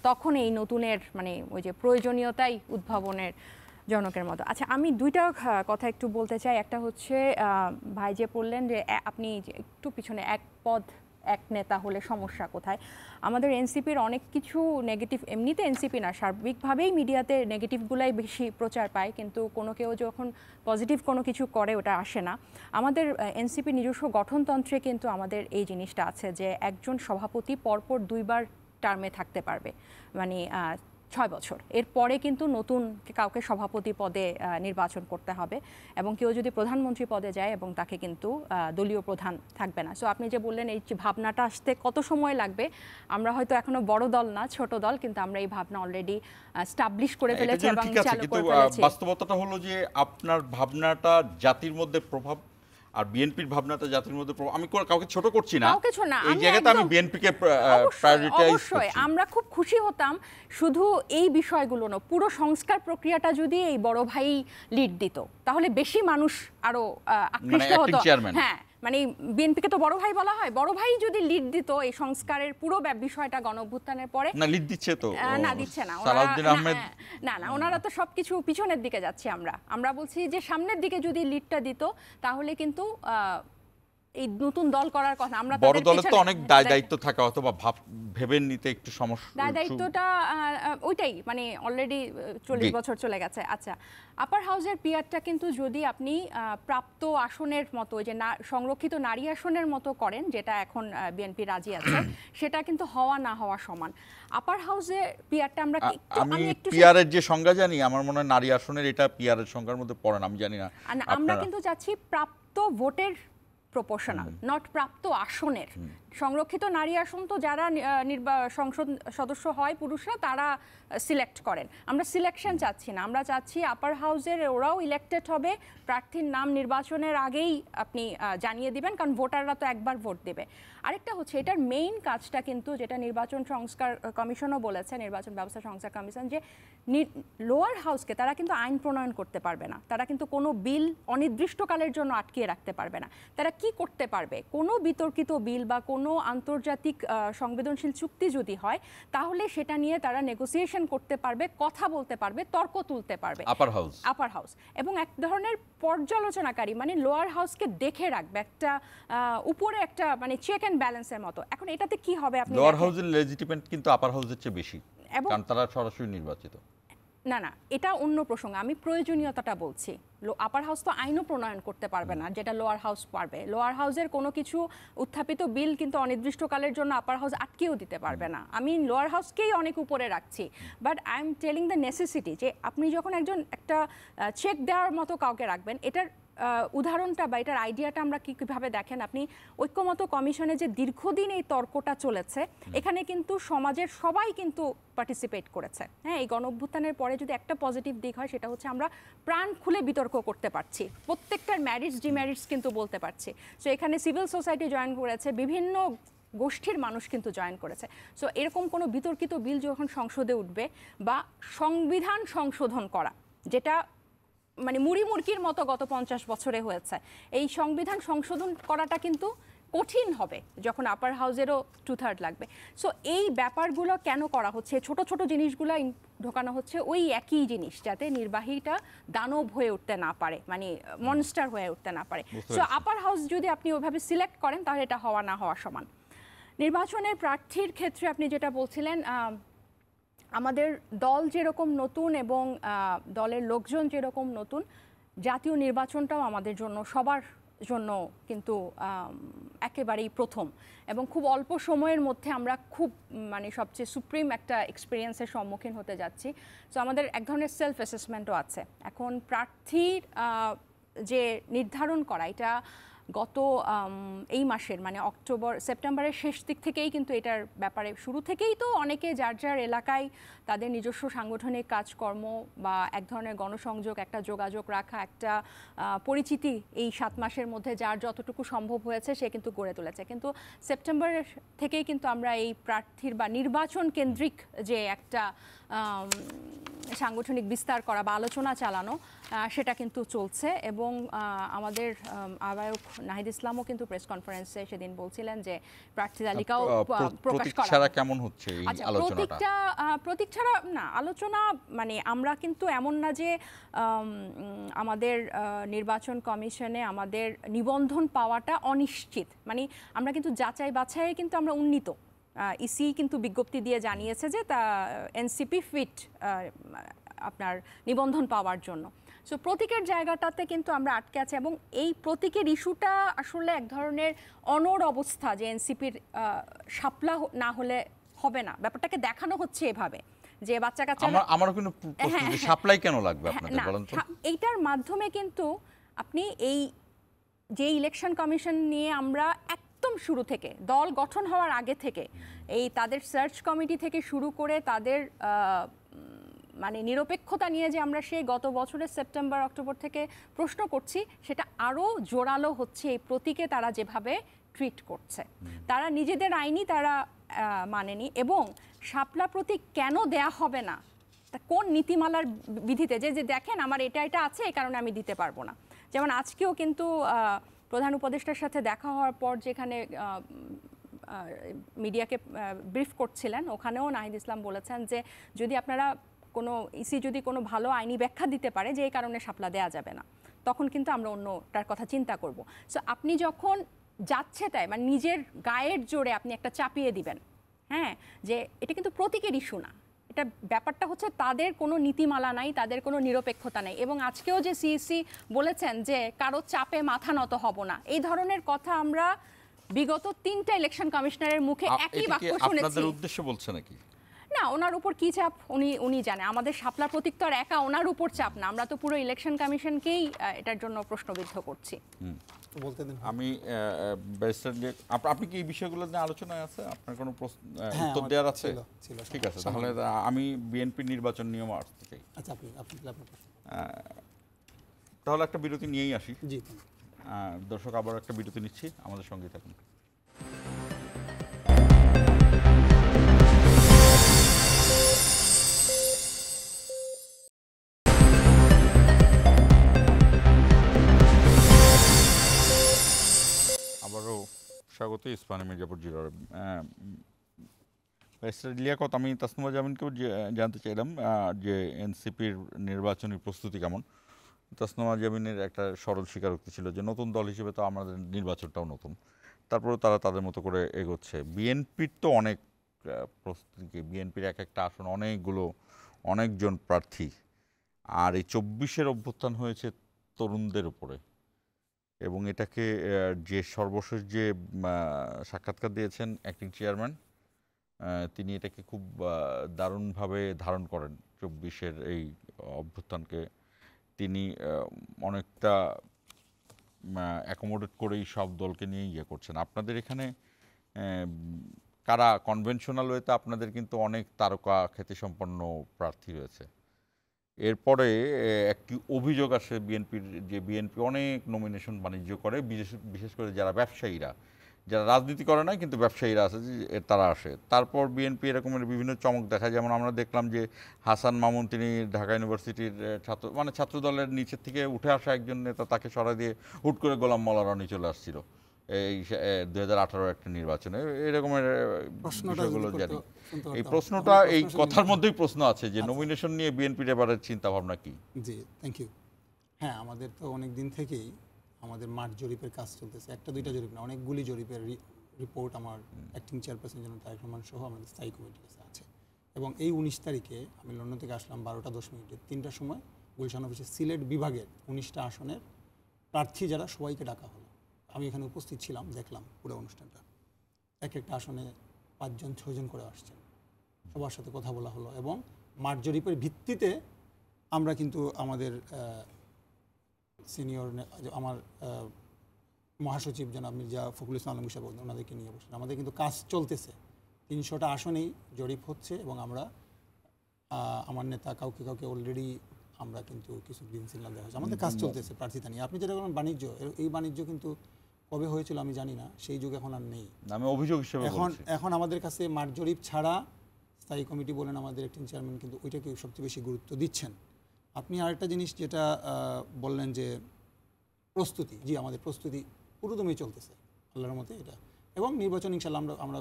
তখন এই নতুনের মানে ওই যে প্রয়োজনীয়তাই উদ্ভাবনের জনকের মতো। আচ্ছা, আমি দুইটা কথা একটু বলতে চাই। একটা হচ্ছে ভাই যে বললেন যে আপনি একটু পিছনে এক পদ এক নেতা হলে সমস্যা কোথায়। আমাদের এনসিপির অনেক কিছু নেগেটিভ, এমনিতে এনসিপি না, সার্বিকভাবেই মিডিয়াতে নেগেটিভগুলাই বেশি প্রচার পায়, কিন্তু কোনো কেউ যখন পজিটিভ কোনো কিছু করে ওটা আসে না। আমাদের এনসিপি নিজস্ব গঠনতন্ত্রে কিন্তু আমাদের এই জিনিসটা আছে যে একজন সভাপতি পরপর 2 বার টার্মে থাকতে পারবে, মানে 6 বছর। এরপরে কিন্তু নতুন কাউকে সভাপতি পদে নির্বাচন করতে হবে, এবং কেউ যদি প্রধানমন্ত্রী পদে যায় এবং তাকে কিন্তু দলীয় প্রধান থাকবে না। সো আপনি যে বললেন এই যে ভাবনাটা আসতে কত সময় লাগবে, আমরা হয়তো এখনো বড় দল না, ছোট দল, কিন্তু আমরা এই ভাবনা অলরেডি স্টাবলিশ করে ফেলেছি এবং চালু করে ফেলেছি। বাস্তবতাটা হলো যে আপনার ভাবনাটা জাতির মধ্যে প্রভাব, আর বিএনপির ভাবনাটা জাতির মধ্যে প্রভাব। আমি কাউকে ছোট করছি না, এই জায়গাতে আমি বিএনপিকে প্রায়োরিটাইজ অবশ্যই আমরা খুব খুশি হতাম শুধু এই বিষয়গুলো না, পুরো সংস্কার প্রক্রিয়াটা যদি এই বড় ভাই লিড দিত তাহলে বেশি মানুষ আরো আকৃষ্ট হতো। হ্যাঁ, মানে বিএনপিকে তো বড় ভাই বলা হয়, বড় ভাই যদি লিড দিত এই সংস্কারের পুরো বিষয়টা গণ অভ্যুত্থানের পরে। না, লিড দিচ্ছে তো না, দিচ্ছে না, সালাউদ্দিন আহমেদ। না, ওনারা তো সবকিছু পিছনের দিকে যাচ্ছে। আমরা বলছি যে সামনের দিকে যদি লিডটা দিত তাহলে কিন্তু এই নতুন দল করার কথা। আমরা বড় দলের তো অনেক দায়িত্ব থাকে, অথবা ভেবে নিতে একটু সমস্যা, দায়িত্বটা ওইটাই, মানে অলরেডি 40 বছর চলে গেছে। আচ্ছা, আপার হাউসের পিআরটা কিন্তু যদি আপনি প্রাপ্ত আসনের মতো, যে সংরক্ষিত নারী আসনের মতো করেন, যেটা এখন বিএনপি রাজি আছে, সেটা কিন্তু হওয়া না হওয়া সমান। আপার হাউসের পিআরটা আমরা আমি পিআরের যে সংজ্ঞা জানি, আমার মনে হয় নারী আসনের এটা পিআরের সংজ্ঞার মধ্যে পড়ে না, আমি জানি না। আমরা কিন্তু যাচ্ছি প্রাপ্ত ভোটের প্রপোর্শনাল, নট প্রাপ্ত আসনের। সংরক্ষিত নারী আসন তো যারা সংসদ সদস্য হয় পুরুষরা, তারা সিলেক্ট করেন। আমরা সিলেকশন চাচ্ছি না, আমরা চাচ্ছি আপার হাউসের ওরাও ইলেক্টেড হবে, প্রার্থীর নাম নির্বাচনের আগেই আপনি জানিয়ে দিবেন, কারণ ভোটাররা তো একবার ভোট দেবে। আরেকটা হচ্ছে এটার মেইন কাজটা কিন্তু, যেটা নির্বাচন সংস্কার কমিশনও বলেছে, নির্বাচন ব্যবস্থা সংস্কার কমিশন, যে লোয়ার হাউসকে তারা কিন্তু আইন প্রণয়ন করতে পারবে না, তারা কিন্তু কোনো বিল অনির্দিষ্টকালের জন্য আটকিয়ে রাখতে পারবে না। তারা কি করতে পারবে? কোনো বিতর্কিত বিল বা কোনো কোনো আন্তর্জাতিক সংবেদনশীল চুক্তি যদি হয় তাহলে সেটা নিয়ে তারা নেগোসিয়েশন করতে পারবে, কথা বলতে পারবে, তর্ক তুলতে পারবে আপার হাউস, এবং এক ধরনের পর্যালোচনাকারী মানে লোয়ার হাউসকে দেখে রাখবে, একটা উপরে একটা মানে চেক অ্যান্ড ব্যালেন্সের মতো। এখন এটাতে কি হবে, আপনি লোয়ার হাউসের লেজিটিমেট কিন্তু আপার হাউসের চেয়ে বেশি, কারণ তারা সরাসরি নির্বাচিত। না এটা অন্য প্রসঙ্গ, আমি প্রয়োজনীয়তাটা বলছি। আপার হাউস তো আইনও প্রণয়ন করতে পারবে না যেটা লোয়ার হাউস পারবে। লোয়ার হাউসের কোনো কিছু উত্থাপিত বিল কিন্তু অনির্দিষ্টকালের জন্য আপার হাউস আটকেও দিতে পারবে না। আমি লোয়ার হাউসকেই অনেক উপরে রাখছি, but I am telling the necessity যে আপনি যখন একটা চেক দেওয়ার মতো কাউকে রাখবেন, এটার উদাহরণটা বা এটার আইডিয়াটা আমরা কীভাবে দেখেন, আপনি ঐক্যমত কমিশনে যে দীর্ঘদিন এই তর্কটা চলেছে, এখানে কিন্তু সমাজের সবাই কিন্তু পার্টিসিপেট করেছে। হ্যাঁ, এই গণঅভ্যুত্থানের পরে যদি একটা পজিটিভ দিক হয় সেটা হচ্ছে আমরা প্রাণ খুলে বিতর্ক করতে পারছি, প্রত্যেকটার ম্যারিটস ডিম্যারিটস কিন্তু বলতে পারছি। সো এখানে সিভিল সোসাইটি জয়েন করেছে, বিভিন্ন গোষ্ঠীর মানুষ কিন্তু জয়েন করেছে। সো এরকম কোনো বিতর্কিত বিল যখন সংসদে উঠবে বা সংবিধান সংশোধন করা, যেটা মানে মুড়ি মুরগির মতো গত 50 বছরে হয়েছে, এই সংবিধান সংশোধন করাটা কিন্তু কঠিন হবে যখন আপার হাউসেরও 2/3 লাগবে। সো এই ব্যাপারগুলো কেন করা হচ্ছে, ছোট ছোট জিনিসগুলো ঢোকানো হচ্ছে, ওই একই জিনিস, যাতে নির্বাহীটা দানব হয়ে উঠতে না পারে, মানে মনস্টার হয়ে উঠতে না পারে। সো আপার হাউস যদি আপনি ওইভাবে সিলেক্ট করেন তাহলে এটা হওয়া না হওয়া সমান। নির্বাচনের প্রার্থীর ক্ষেত্রে আপনি যেটা বলছিলেন, আমাদের দল যেরকম নতুন এবং দলের লোকজন যেরকম নতুন, জাতীয় নির্বাচনটাও আমাদের জন্য সবার জন্য কিন্তু একেবারেই প্রথম, এবং খুব অল্প সময়ের মধ্যে আমরা খুব মানে সবচেয়ে সুপ্রিম একটা এক্সপিরিয়েন্সের সম্মুখীন হতে যাচ্ছি। সো আমাদের এক ধরনের সেলফ অ্যাসেসমেন্টও আছে। এখন প্রার্থীর যে নির্ধারণ করা, এটা গত এই মাসের মানে সেপ্টেম্বরের শেষ দিক থেকেই কিন্তু এটার ব্যাপারে শুরু থেকেই তো অনেকে যার যার এলাকায় তাদের নিজস্ব সাংগঠনিক কাজকর্ম বা এক ধরনের গণসংযোগ, একটা যোগাযোগ রাখা, একটা পরিচিতি এই 7 মাসের মধ্যে যার যতটুকু সম্ভব হয়েছে সে কিন্তু গড়ে তুলেছে। কিন্তু সেপ্টেম্বরের থেকেই কিন্তু আমরা এই প্রার্থীর বা নির্বাচন কেন্দ্রিক যে একটা সাংগঠনিক বিস্তার করা বা আলোচনা চালানো, সেটা কিন্তু চলছে। এবং আমাদের আহ্বায়ক নাহিদ ইসলামও কিন্তু প্রেস কনফারেন্সে সেদিন বলছিলেন যে প্রার্থী তালিকাও প্রকাশ করা কেমন হচ্ছে এই আলোচনাটা। প্রতীক ছাড়া না আলোচনা, মানে আমরা কিন্তু এমন না যে আমাদের নির্বাচন কমিশনে আমাদের নিবন্ধন পাওয়াটা অনিশ্চিত, মানে আমরা কিন্তু যাচাই বাছাইয়ে কিন্তু আমরা উন্নীত। ইসি কিন্তু বিজ্ঞপ্তি দিয়ে জানিয়েছে যে তা এনসিপি ফিট আপনার নিবন্ধন পাওয়ার জন্য। সো প্রতীকের জায়গাটাতে কিন্তু আমরা আটকে আছি, এবং এই প্রতীকের ইস্যুটা আসলে এক ধরনের অনড় অবস্থা যে এনসিপির শাপলা না হলে হবে না, ব্যাপারটাকে দেখানো হচ্ছে এভাবে যে বাচ্চা কাচ্চা। আমারও কিন্তু সাপ্লাই কেন লাগবে আপনাদের বলেন তো। এইটার মাধ্যমে কিন্তু আপনি এই যে ইলেকশন কমিশন নিয়ে আমরা একদম শুরু থেকে, দল গঠন হওয়ার আগে থেকে, এই তাদের সার্চ কমিটি থেকে শুরু করে তাদের মানে নিরপেক্ষতা নিয়ে যে আমরা সেই গত বছরের সেপ্টেম্বর অক্টোবর থেকে প্রশ্ন করছি, সেটা আরও জোরালো হচ্ছে এই প্রতীকে তারা যেভাবে ট্রিট করছে। তারা নিজেদের আইনই তারা মানেনি, এবং শাপলা প্রতীক কেন দেয়া হবে না, তা কোন নীতিমালার বিধিতে যে দেখেন আমার এটা আছে এই কারণে আমি দিতে পারবো না। যেমন আজকেও কিন্তু প্রধান উপদেষ্টার সাথে দেখা হওয়ার পর যেখানে মিডিয়াকে ব্রিফ করছিলেন, ওখানেও নাহিদ ইসলাম বলেছেন যে যদি আপনারা কোনো ইসি যদি কোনো ভালো আইনি ব্যাখ্যা দিতে পারে যে এই কারণে শাপলা দেওয়া যাবে না, তখন কিন্তু আমরা অন্যটার কথা চিন্তা করব। সো আপনি যখন যাচ্ছে তাই মানে নিজের গায়ের জোরে আপনি একটা চাপিয়ে দিবেন, হ্যাঁ, যে এটা কিন্তু প্রতীকের ইস্যু না, এটা ব্যাপারটা হচ্ছে তাদের কোনো নীতিমালা নাই, তাদের কোনো নিরপেক্ষতা নেই। এবং আজকেও যে সিইসি বলেছেন যে কারো চাপে মাথা নত হব না, এই ধরনের কথা আমরা বিগত 3টা ইলেকশন কমিশনারের মুখে একই বাক্য শুনেছি। আপনাদের উদ্দেশ্য বলছে নাকি? না, ওনার উপর কি চাপ উনি জানে। আমাদের শাপলা প্রতীক তো আর একা ওনার উপর চাপ না, আমরা তো পুরো ইলেকশন কমিশনকেই এটার জন্য প্রশ্নবিদ্ধ করছি। বলতে দিন। আমি আপনি কি এই বিষয়গুলো নিয়ে আলোচনায় আছে? আপনার কোনো উত্তর দেওয়ার আছে? ঠিক আছে, তাহলে আমি বিএনপি নির্বাচন নিয়ম আসতে চাই। আচ্ছা, তাহলে একটা বিরতি নিয়েই আসি। জি, দর্শক আবার একটা বিরতি নিচ্ছি, আমাদের সঙ্গে থাকুন। আবারও স্বাগত সভাপতি, ইস্পাহানি মির্জাপুর জিরো। লিয়াকত, আমি তাসনিমা জামিনকেও জানতে চাইলাম যে এনসিপির নির্বাচনী প্রস্তুতি কেমন। তাসনিমা জামিনের একটা সরল স্বীকারোক্তি ছিল যে নতুন দল হিসেবে তো আমাদের নির্বাচনটাও নতুন, তারপরে তারা তাদের মতো করে এগোচ্ছে। বিএনপির তো অনেক প্রস্তুতি, বিএনপির এক একটা আসন অনেকজন প্রার্থী, আর এই 24-এর অভ্যুত্থান হয়েছে তরুণদের উপরে, এবং এটাকে যে সর্বশেষ যে সাক্ষাৎকার দিয়েছেন অ্যাক্টিং চেয়ারম্যান, তিনি এটাকে খুব দারুণভাবে ধারণ করেন। 24-এর এই অভ্যুত্থানকে তিনি অনেকটা অ্যাকোমোডেট করেই সব দলকে নিয়ে ইয়ে করছেন। আপনাদের এখানে কারা কনভেনশনাল ওয়েতে, আপনাদের কিন্তু অনেক তারকা খ্যাতিসম্পন্ন প্রার্থী রয়েছে। এরপরে একটি অভিযোগ আসে বিএনপির, যে বিএনপি অনেক নমিনেশন বাণিজ্য করে, বিশেষ করে যারা ব্যবসায়ীরা, যারা রাজনীতি করে না কিন্তু ব্যবসায়ীরা আছে, তারা আসে। তারপর বিএনপি এরকমের বিভিন্ন চমক দেখায়, যেমন আমরা দেখলাম যে হাসান মামুন, তিনি ঢাকা ইউনিভার্সিটির ছাত্র দলের নিচের থেকে উঠে আসা একজন নেতা, তাকে সরাই দিয়ে হুট করে গোলাম মোল্লা রনি চলে আসছিল এই 2018 একটা নির্বাচনে। এরকমের বিষয়গুলো জানি। এই প্রশ্নটা, এই কথার মধ্যেই প্রশ্ন আছে যে নমিনেশন নিয়ে বিএনপির এবারে চিন্তা ভাবনা কি? জি, থ্যাংক ইউ। হ্যাঁ, আমাদের তো অনেক দিন থেকেই আমাদের মাঠ জরিপের কাজ চলতেছে, একটা দুইটা জরিপ না, অনেকগুলি জরিপের রিপোর্ট আমার অ্যাক্টিং চেয়ারপারসন জনাব তারেক রহমান সহ আমাদের স্থায়ী কমিটির কাছে আছে। এবং এই 19 তারিখে আমি লন্ডন থেকে আসলাম 12:10 3টার সময় গুলশান অফিসে সিলেট বিভাগের 19টা আসনের প্রার্থী যারা সবাইকে ডাকা হলো। আমি এখানে উপস্থিত ছিলাম, দেখলাম পুরো অনুষ্ঠানটা। এক একটা আসনে 5জন 6জন করে আসছেন, সবার সাথে কথা বলা হলো, এবং মাঠ জরিপের ভিত্তিতে আমরা কিন্তু আমাদের সিনিয়র আমার মহাসচিব জনাব মির্জা ফখরুল ইসলাম আলম সাহেব, ওনাদেরকে নিয়ে বসেন। আমাদের কিন্তু কাজ চলতেছে, 300টা আসনেই জরিপ হচ্ছে, এবং আমরা আমার নেতা কাউকে অলরেডি আমরা কিন্তু কিছু গ্রিন সিগন্যাল দেওয়া হয়েছে। আমাদের কাজ চলতেছে প্রার্থিতা নিয়ে। আপনি যেটা বলেন বাণিজ্য, এই বাণিজ্য কিন্তু কবে হয়েছিল আমি জানি না, সেই যুগ এখন আর নেই। আমি অভিযোগ হিসেবে এখন আমাদের কাছে মাঠ জরিপ ছাড়া স্থায়ী কমিটি বলেন, আমাদের অ্যাক্টিং চেয়ারম্যান কিন্তু ওইটাকে সবচেয়ে বেশি গুরুত্ব দিচ্ছেন। আপনি আরেকটা জিনিস যেটা বললেন যে প্রস্তুতি, জি আমাদের প্রস্তুতি পুরোদমই চলতেছে আল্লাহর মতে এটা, এবং নির্বাচন ইনশাল্লাহ আমরা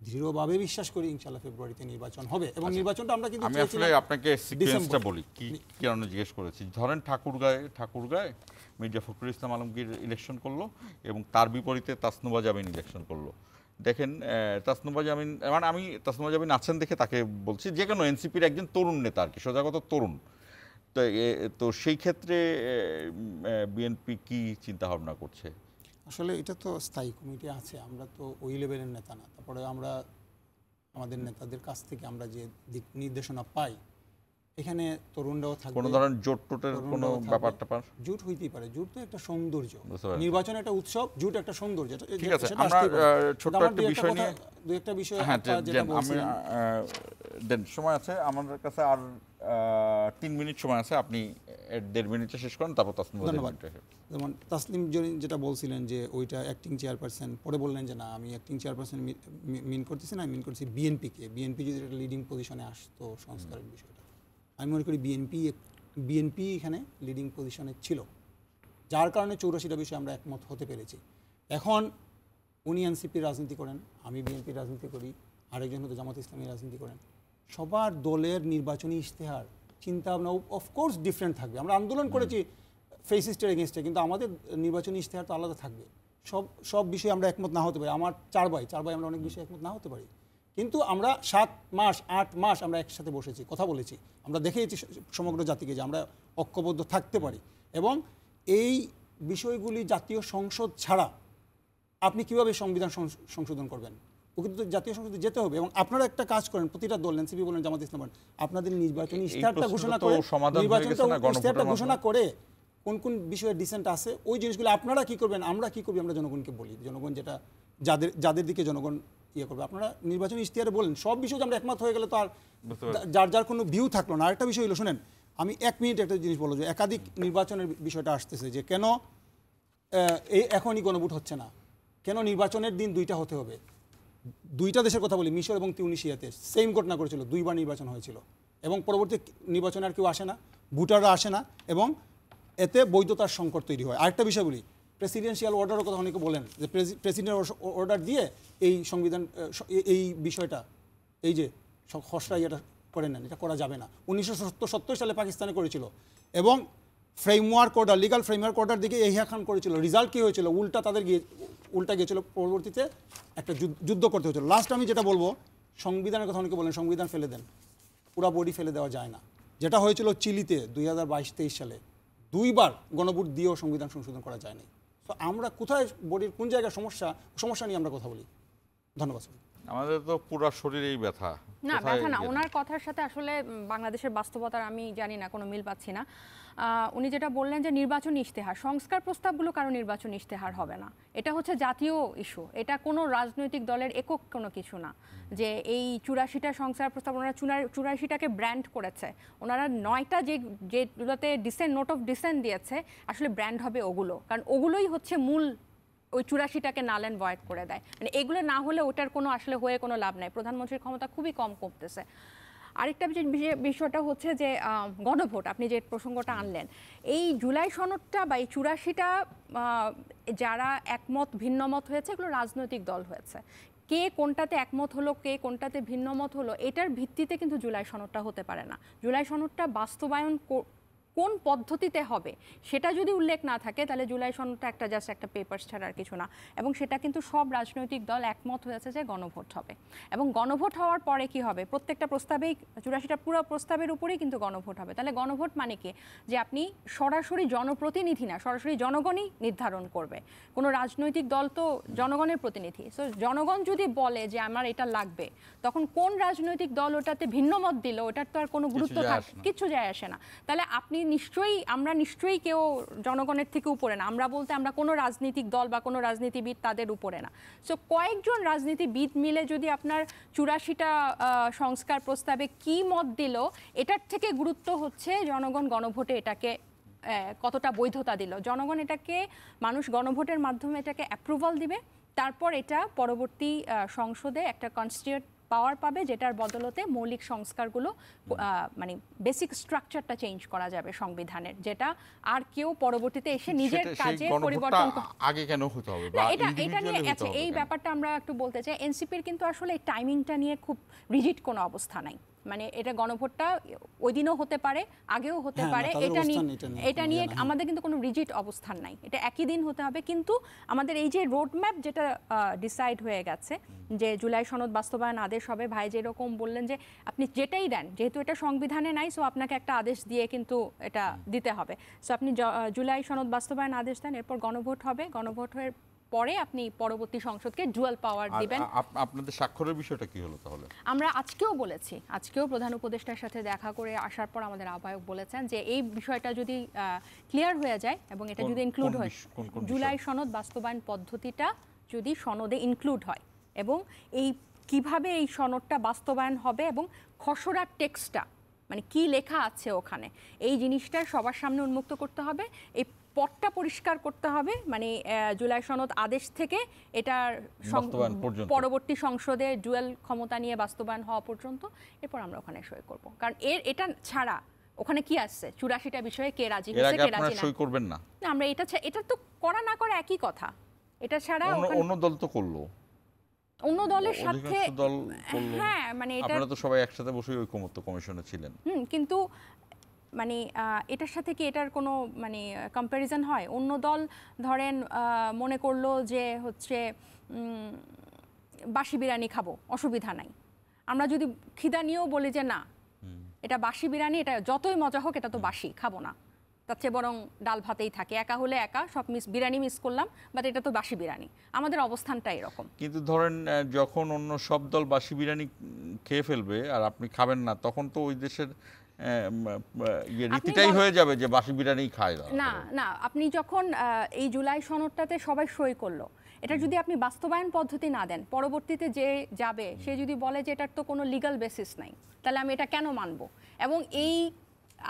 দৃঢ়ভাবে বিশ্বাস করি ইনশাল্লাহ ফেব্রুয়ারিতে নির্বাচন হবে। এবং নির্বাচনটা আমরা কিন্তু আমি আসলে আপনাকে সিকোয়েন্সটা বলি কি কারণে জিজ্ঞেস করেছি। ধরেন ঠাকুরগাঁয় মির্জা ফখরুল ইসলাম আলমগীর ইলেকশন করলো এবং তার বিপরীতে তাসনুবা জামিন ইলেকশন করলো। দেখেন তাসনুবা জামিন, মানে আমি তাসনুবা জামিন আছেন দেখে তাকে বলছি, যে কোনো এনসিপির একজন তরুণ নেতা আর কি, সোজাগত তরুণ। তো সেই ক্ষেত্রে বিএনপি কি চিন্তা ভাবনা করছে? আসলে এটা তো স্থায়ী কমিটি আছে, আমরা তো ওই লেভেলের নেতা না। তারপরে আমরা আমাদের নেতাদের কাছ থেকে আমরা যে দিক নির্দেশনা পাই, এখানে তরুণরাও থাকবে। কোনো ধরনের জোট টোটের কোনো ব্যাপারটা পার? জোট হইতেই পারে, জোট তো একটা সৌন্দর্য, নির্বাচন একটা উৎসব, জোট একটা সৌন্দর্য। ঠিক আছে, আমরা ছোট্ট একটা বিষয় নিয়ে দুই একটা বিষয় দেন, সময় আছে আমাদের কাছে, আর 3 মিনিট সময় আছে, আপনি 1.5 মিনিটে শেষ করেন, তারপর তাসনিম। ধন্যবাদ। যেমন তাসনিম যেটা বলছিলেন যে ওইটা অ্যাক্টিং চেয়ারপারসন, পরে বললেন যে না আমি অ্যাক্টিং চেয়ারপারসন মিন করতেছি না, মিন করছি বিএনপিকে। বিএনপি যদি একটা লিডিং পজিশনে আসতো সংস্কারের বিষয়টা, আমি মনে করি বিএনপি এখানে লিডিং পজিশনে ছিল, যার কারণে 84টা বিষয়ে আমরা একমত হতে পেরেছি। এখন উনি এনসিপির রাজনীতি করেন, আমি বিএনপির রাজনীতি করি, আরেকজন হয়তো জামাত ইসলামী রাজনীতি করেন। সবার দলের নির্বাচনী ইশতেহার চিন্তা ভাবনা অফকোর্স ডিফারেন্ট থাকবে। আমরা আন্দোলন করেছি ফেসিস্টের এগেনস্টে, কিন্তু আমাদের নির্বাচনী ইশতেহার তো আলাদা থাকবে। সব বিষয়ে আমরা একমত না হতে পারি। আমার 4 ভাই আমরা অনেক বিষয়ে একমত না হতে পারি, কিন্তু আমরা 7 মাস 8 মাস আমরা একসাথে বসেছি, কথা বলেছি, আমরা দেখেছি সমগ্র জাতিকে যে আমরা ঐক্যবদ্ধ থাকতে পারি। এবং এই বিষয়গুলি জাতীয় সংসদ ছাড়া আপনি কীভাবে সংবিধান সংশোধন করবেন? ওকে তো জাতীয় সংসদে যেতে হবে। এবং আপনারা একটা কাজ করেন, প্রতিটা দল, এনসিপি বলেন, জামাত ইসলাম বলেন, আপনাদের নির্বাচনী ইশতেহারটা ঘোষণা করে কোন কোন বিষয়ে ডিসেন্ট আছে, ওই জিনিসগুলো আপনারা কি করবেন, আমরা কি করবি, আমরা জনগণকে বলি। জনগণ যেটা যাদের দিকে জনগণ ইয়ে করবে, আপনারা নির্বাচনী ইশতেহারে বলেন। সব বিষয়ে আমরা একমত হয়ে গেলে তো আর যার কোনো ভিউ থাকলো না। আরেকটা বিষয় হলো, শোনেন, আমি 1 মিনিট একটা জিনিস বলবো, যে একাধিক নির্বাচনের বিষয়টা আসতেছে, যে কেন এখনই গণভোট হচ্ছে না, কেন নির্বাচনের দিন 2টা হতে হবে। 2টা দেশের কথা বলি, মিশর এবং তিউনিসিয়াতে সেম ঘটনা করেছিল, 2বার নির্বাচন হয়েছিল, এবং পরবর্তী নির্বাচনে আর কেউ আসে না, ভোটাররা আসে না, এবং এতে বৈধতার সংকট তৈরি হয়। আরেকটা বিষয় বলি, প্রেসিডেন্সিয়াল অর্ডারের কথা অনেকে বলেন যে প্রেসিডেন্ট অর্ডার দিয়ে এই সংবিধান এই বিষয়টা এই যে খসড়া এটা করে নেন, এটা করা যাবে না। 1970 সালে পাকিস্তানে করেছিল এবং framework order, legal framework order দিকে এহিয়া খান করেছিল। রিজাল্ট কী হয়েছিল? উল্টা গিয়েছিল, পরবর্তীতে একটা যুদ্ধ করতে হয়েছিল। লাস্ট আমি যেটা বলবো, সংবিধানের কথা অনেকে বলেন সংবিধান ফেলে দেন, পুরা বডি ফেলে দেওয়া যায় না। যেটা হয়েছিল চিলিতে 2022-23 সালে 2বার গণভোট দিয়েও সংবিধান সংশোধন করা যায়নি। তো আমরা কোথায় বডির কোন জায়গায় সমস্যা নিয়ে আমরা কথা বলি। ধন্যবাদ। আমাদের তো পুরো শরীরেই ব্যথা। না, ব্যথা না, ওনার কথার সাথে আসলে বাংলাদেশের বাস্তবতার আমি জানি না, কোনো মিল পাচ্ছি না। উনি যেটা বললেন যে নির্বাচন ইশতেহার, সংস্কার প্রস্তাবগুলো কারো নির্বাচন ইশতেহার হবে না। এটা হচ্ছে জাতীয় ইস্যু, এটা কোনো রাজনৈতিক দলের একক কোনো কিছু না। যে এই 84টা সংস্কার প্রস্তাব, ওনারা 84টাকে ব্র্যান্ড করেছে। ওনারা 9টা যেগুলোতে নোট অফ ডিসেন্ট দিয়েছে, আসলে ব্র্যান্ড হবে ওগুলো, কারণ ওগুলোই হচ্ছে মূল ওই 84টাকে নাল অ্যান্ড ভয়েড করে দেয়। মানে এগুলো না হলে ওটার কোনো আসলে হয়ে কোনো লাভ নাই। প্রধানমন্ত্রীর ক্ষমতা খুবই কম কমতেছে। আরেকটা বিষয়টা হচ্ছে যে গণভোট, আপনি যে প্রসঙ্গটা আনলেন, এই জুলাই সনদটা বা এই 84টা যারা একমত ভিন্নমত হয়েছে, এগুলো রাজনৈতিক দল হয়েছে। কে কোনটাতে একমত হলো, কে কোনটাতে ভিন্নমত হলো, এটার ভিত্তিতে কিন্তু জুলাই সনদটা হতে পারে না। জুলাই সনদটা বাস্তবায়ন কোন পদ্ধতিতে হবে সেটা যদি উল্লেখ না থাকে, তাহলে জুলাই সনদটা জাস্ট একটা পেপারস ছাড়া আর কিছু না। এবং সেটা কিন্তু সব রাজনৈতিক দল একমত হয়েছে যে গণভোট হবে। এবং গণভোট হওয়ার পরে কি হবে, প্রত্যেকটা প্রস্তাবেই 84টা পুরো প্রস্তাবের উপরেই কিন্তু গণভোট হবে। তাহলে গণভোট মানে কি, যে আপনি সরাসরি জনপ্রতিনিধি না, সরাসরি জনগণই নির্ধারণ করবে। কোনো রাজনৈতিক দল তো জনগণের প্রতিনিধি। সো জনগণ যদি বলে যে আমার এটা লাগবে, তখন কোন রাজনৈতিক দল ওটাতে ভিন্ন মত দিল, ওটার তো আর কোনো গুরুত্ব কিচ্ছু যায় আসে না। তাহলে আমরা নিশ্চয়ই কেউ জনগণের থেকে উপরে না। আমরা বলতে আমরা কোনো রাজনৈতিক দল বা কোনো রাজনীতিবিদ তাদের উপরে না। সো কয়েকজন রাজনীতিবিদ মিলে যদি আপনার 84টা সংস্কার প্রস্তাবে কি মত দিল, এটার থেকে গুরুত্ব হচ্ছে জনগণ গণভোটে এটাকে কতটা বৈধতা দিল। জনগণ এটাকে, মানুষ গণভোটের মাধ্যমে এটাকে অ্যাপ্রুভাল দিবে, তারপর এটা পরবর্তী সংসদে একটা কনস্টিটিউট পাওয়ার পাবে, যেটার বদলতে মৌলিক সংস্কারগুলো মানে বেসিক স্ট্রাকচারটা চেঞ্জ করা যাবে সংবিধানের, যেটা আর কেউ পরবর্তীতে এসে নিজের কাজে পরিবর্তন আগে কেন হতে হবে বা এটা নিয়ে এই ব্যাপারটা আমরা একটু বলতে চাই। এনসিপির কিন্তু আসলে এই টাইমিংটা নিয়ে খুব রিজিড কোনো অবস্থা নাই। মানে এটা গণভোটটা ওই দিনও হতে পারে, আগেও হতে পারে, এটা নিয়ে আমাদের কিন্তু কোনো রিজিড অবস্থান নাই। এটা একই দিন হতে হবে। কিন্তু আমাদের এই যে রোডম্যাপ যেটা ডিসাইড হয়ে গেছে যে জুলাই সনদ বাস্তবায়ন আদেশ হবে, ভাই যেরকম বললেন যে আপনি যেটাই দেন, যেহেতু এটা সংবিধানে নাই, সো আপনাকে একটা আদেশ দিয়ে কিন্তু এটা দিতে হবে। সো আপনি জুলাই সনদ বাস্তবায়ন আদেশ দেন, এরপর গণভোট হবে, গণভোটের পরে আপনি পরবর্তী সংসদকে ডুয়াল পাওয়ার দিবেন। আপনাদের স্বাক্ষরের বিষয়টা কি হলো তাহলে? আমরা আজকেও বলেছি, আজকেও প্রধান উপদেষ্টার সাথে দেখা করে আসার পর আমাদের আহ্বায়ক বলেছেন যে এই বিষয়টা যদি ক্লিয়ার হয়ে যায় এবং এটা যদি ইনক্লুড হয়, জুলাই সনদ বাস্তবায়ন পদ্ধতিটা যদি সনদে ইনক্লুড হয় এবং এই কিভাবে এই সনদটা বাস্তবায়ন হবে এবং খসড়ার টেক্সটটা মানে কি লেখা আছে ওখানে, এই জিনিসটা সবার সামনে উন্মুক্ত করতে হবে। এই পথটা পরিষ্কার করতে হবে, মানে জুলাই সনদ আদেশ থেকে এটার পরবর্তী সংসদে ডুয়াল ক্ষমতা নিয়ে বাস্তবায়ন হওয়া পর্যন্ত, এরপর আমরা ওখানে সই করব। কারণ এটা ছাড়া ওখানে কি আসছে, 84টা বিষয়ে কে রাজি হয়েছে, কে রাজি না, সই করবেন না। আমরা এটা তো করা না করা একই কথা। এটা ছাড়া অন্য দল তো করলো, অন্য দলের সাথে হ্যাঁ, মানে এটা আপনারা তো সবাই একসাথে বসে ঐকমত্য কমিশনে ছিলেন। কিন্তু মানে এটার সাথে কি এটার কোনো মানে কম্প্যারিজন হয়? অন্য দল ধরেন মনে করলো যে হচ্ছে বাসি বিরিয়ানি খাবো, অসুবিধা নাই। আমরা যদি খিদা নিয়েও বলি যে না এটা বাসি বিরিয়ানি, এটা যতই মজা হোক এটা তো বাসি, খাবো না, তার চেয়ে বরং ডাল ভাতেই থাকে, একা হলে একা সব বিরিয়ানি মিস করলাম, বাট এটা তো বাসি বিরিয়ানি। আমাদের অবস্থানটা এরকম। কিন্তু ধরেন যখন অন্য সব দল বাসি বিরিয়ানি খেয়ে ফেলবে আর আপনি খাবেন না, তখন তো ওই দেশের রীতিটাই হয়ে যাবে যে বাসি বিরিয়ানি খায় না। না, আপনি যখন এই জুলাই সনদটাতে সবাই সই করলো, এটা যদি আপনি বাস্তবায়ন পদ্ধতি না দেন, পরবর্তীতে যে যাবে সে যদি বলে যে এটার তো কোনো লিগ্যাল বেসিস নাই, তাহলে আমি এটা কেন মানবো? এবং এই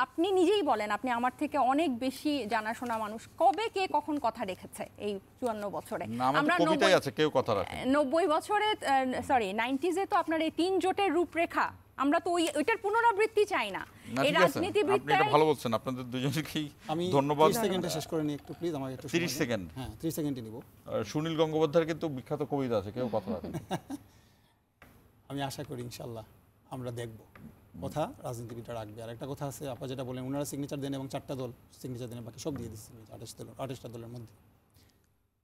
আপনি নিজেই বলেন, আপনি আমার থেকে অনেক বেশি জানাশোনা মানুষ, কবে কে কখন কথা রেখেছে এই 54 বছরে? আমরা 90 বছরে, সরি 90s তো আপনার এই 3 জোটের রূপরেখা আমরা তো ওইটার পুনরাবৃত্তি চাই না। না, এই ঠিক আছে, আপনি রাজনীতিবিদরা এটা ভালো বলছেন, আপনাদের দুজনকেই আমি ধন্যবাদ। 30 সেকেন্ডে শেষ করে নিই একটু প্লিজ, আমাকে একটু 30 সেকেন্ড? হ্যাঁ 30 সেকেন্ডে নিব। সুনীল গঙ্গোপাধ্যায়ের কিন্তু বিখ্যাত কবিতা আছে, কেউ কথা রাখেন। আমি আশা করি ইনশাল্লাহ আমরা দেখব কথা রাজনীতিবিদরা রাখবে। আর একটা কথা আছে, আপা যেটা বলেন, ওনারা সিগনেচার দেন এবং 4টা দল সিগনেচার দেন, বাকি সব দিয়ে দিচ্ছে 28টা দলের মধ্যে।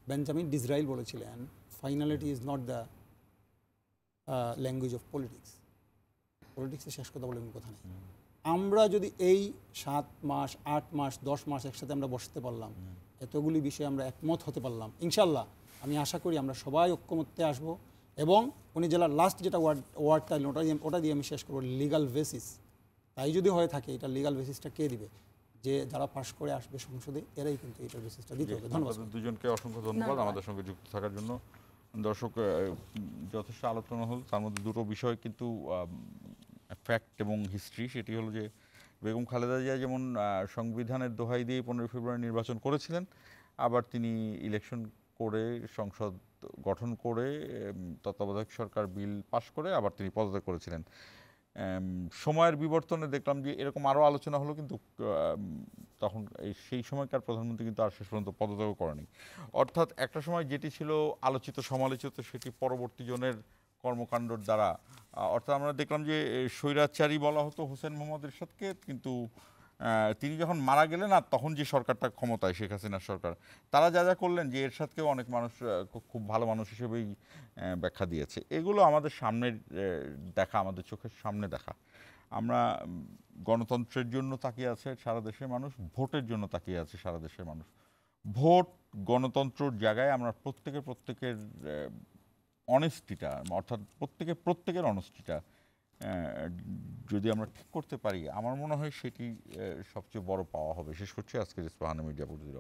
বেঞ্জামিন ডিসরায়েল বলেছিলেন, finality is not the language of politics. পলিটিক্সে শেষ কথা বলে কোনো কথা নেই। আমরা যদি এই 7 মাস 8 মাস 10 মাস একসাথে আমরা বসতে পারলাম, এতগুলি বিষয়ে আমরা একমত হতে পারলাম, ইনশাল্লাহ আমি আশা করি আমরা সবাই ঐক্যমত্যে আসবো। এবং উনি জেলার লাস্ট যেটা ওয়ার্ডটা ওটা দিয়ে আমি শেষ করবো, লিগাল বেসিস। তাই যদি হয়ে থাকে, এটা লিগাল বেসিসটা কে দিবে? যে যারা পাশ করে আসবে সংসদে, এরাই কিন্তু এটার বেসিসটা দিতে হবে। ধন্যবাদ দুজনকে, অসংখ্য ধন্যবাদ আমাদের সঙ্গে যুক্ত থাকার জন্য। দর্শক, যথেষ্ট আলোচনা হল, তার মধ্যে দুটো বিষয় কিন্তু ফ্যাক্ট এবং হিস্ট্রি। সেটি হলো যে বেগম খালেদা জিয়া যেমন সংবিধানের দোহাই দিয়ে 15 ফেব্রুয়ারি নির্বাচন করেছিলেন, আবার তিনি ইলেকশন করে সংসদ গঠন করে তত্ত্বাবধায়ক সরকার বিল পাশ করে আবার তিনি পদত্যাগ করেছিলেন। সময়ের বিবর্তনে দেখলাম যে এরকম আরও আলোচনা হলো, কিন্তু তখন সেই সময়কার প্রধানমন্ত্রী কিন্তু আর শেষ পর্যন্ত পদত্যাগ করেনি। অর্থাৎ একটা সময় যেটি ছিল আলোচিত সমালোচিত, সেটি পরবর্তী জনের কর্মকাণ্ডর দ্বারা, অর্থাৎ আমরা দেখলাম যে স্বৈরাচারী বলা হতো হোসেন মোহাম্মদ এরশাদকে, কিন্তু তিনি যখন মারা গেলেন আর তখন যে সরকারটা ক্ষমতায়, শেখ হাসিনার সরকার, তারা যা যা করলেন, যে এরশাদকেও অনেক মানুষ খুব ভালো মানুষ হিসেবেই ব্যাখ্যা দিয়েছে। এগুলো আমাদের সামনের দেখা, আমাদের চোখের সামনে দেখা। আমরা গণতন্ত্রের জন্য তাকিয়ে আছে সারা দেশের মানুষ, ভোটের জন্য তাকিয়ে আছে সারা দেশের মানুষ। ভোট গণতন্ত্রের জায়গায় আমরা প্রত্যেকের অনেস্টিটা, অর্থাৎ প্রত্যেকের অনেস্টিটা যদি আমরা ঠিক করতে পারি, আমার মনে হয় সেটি সবচেয়ে বড় পাওয়া হবে। শেষ করছি আজকের ইস্পাহানি মিডিয়া প্রতিদিন।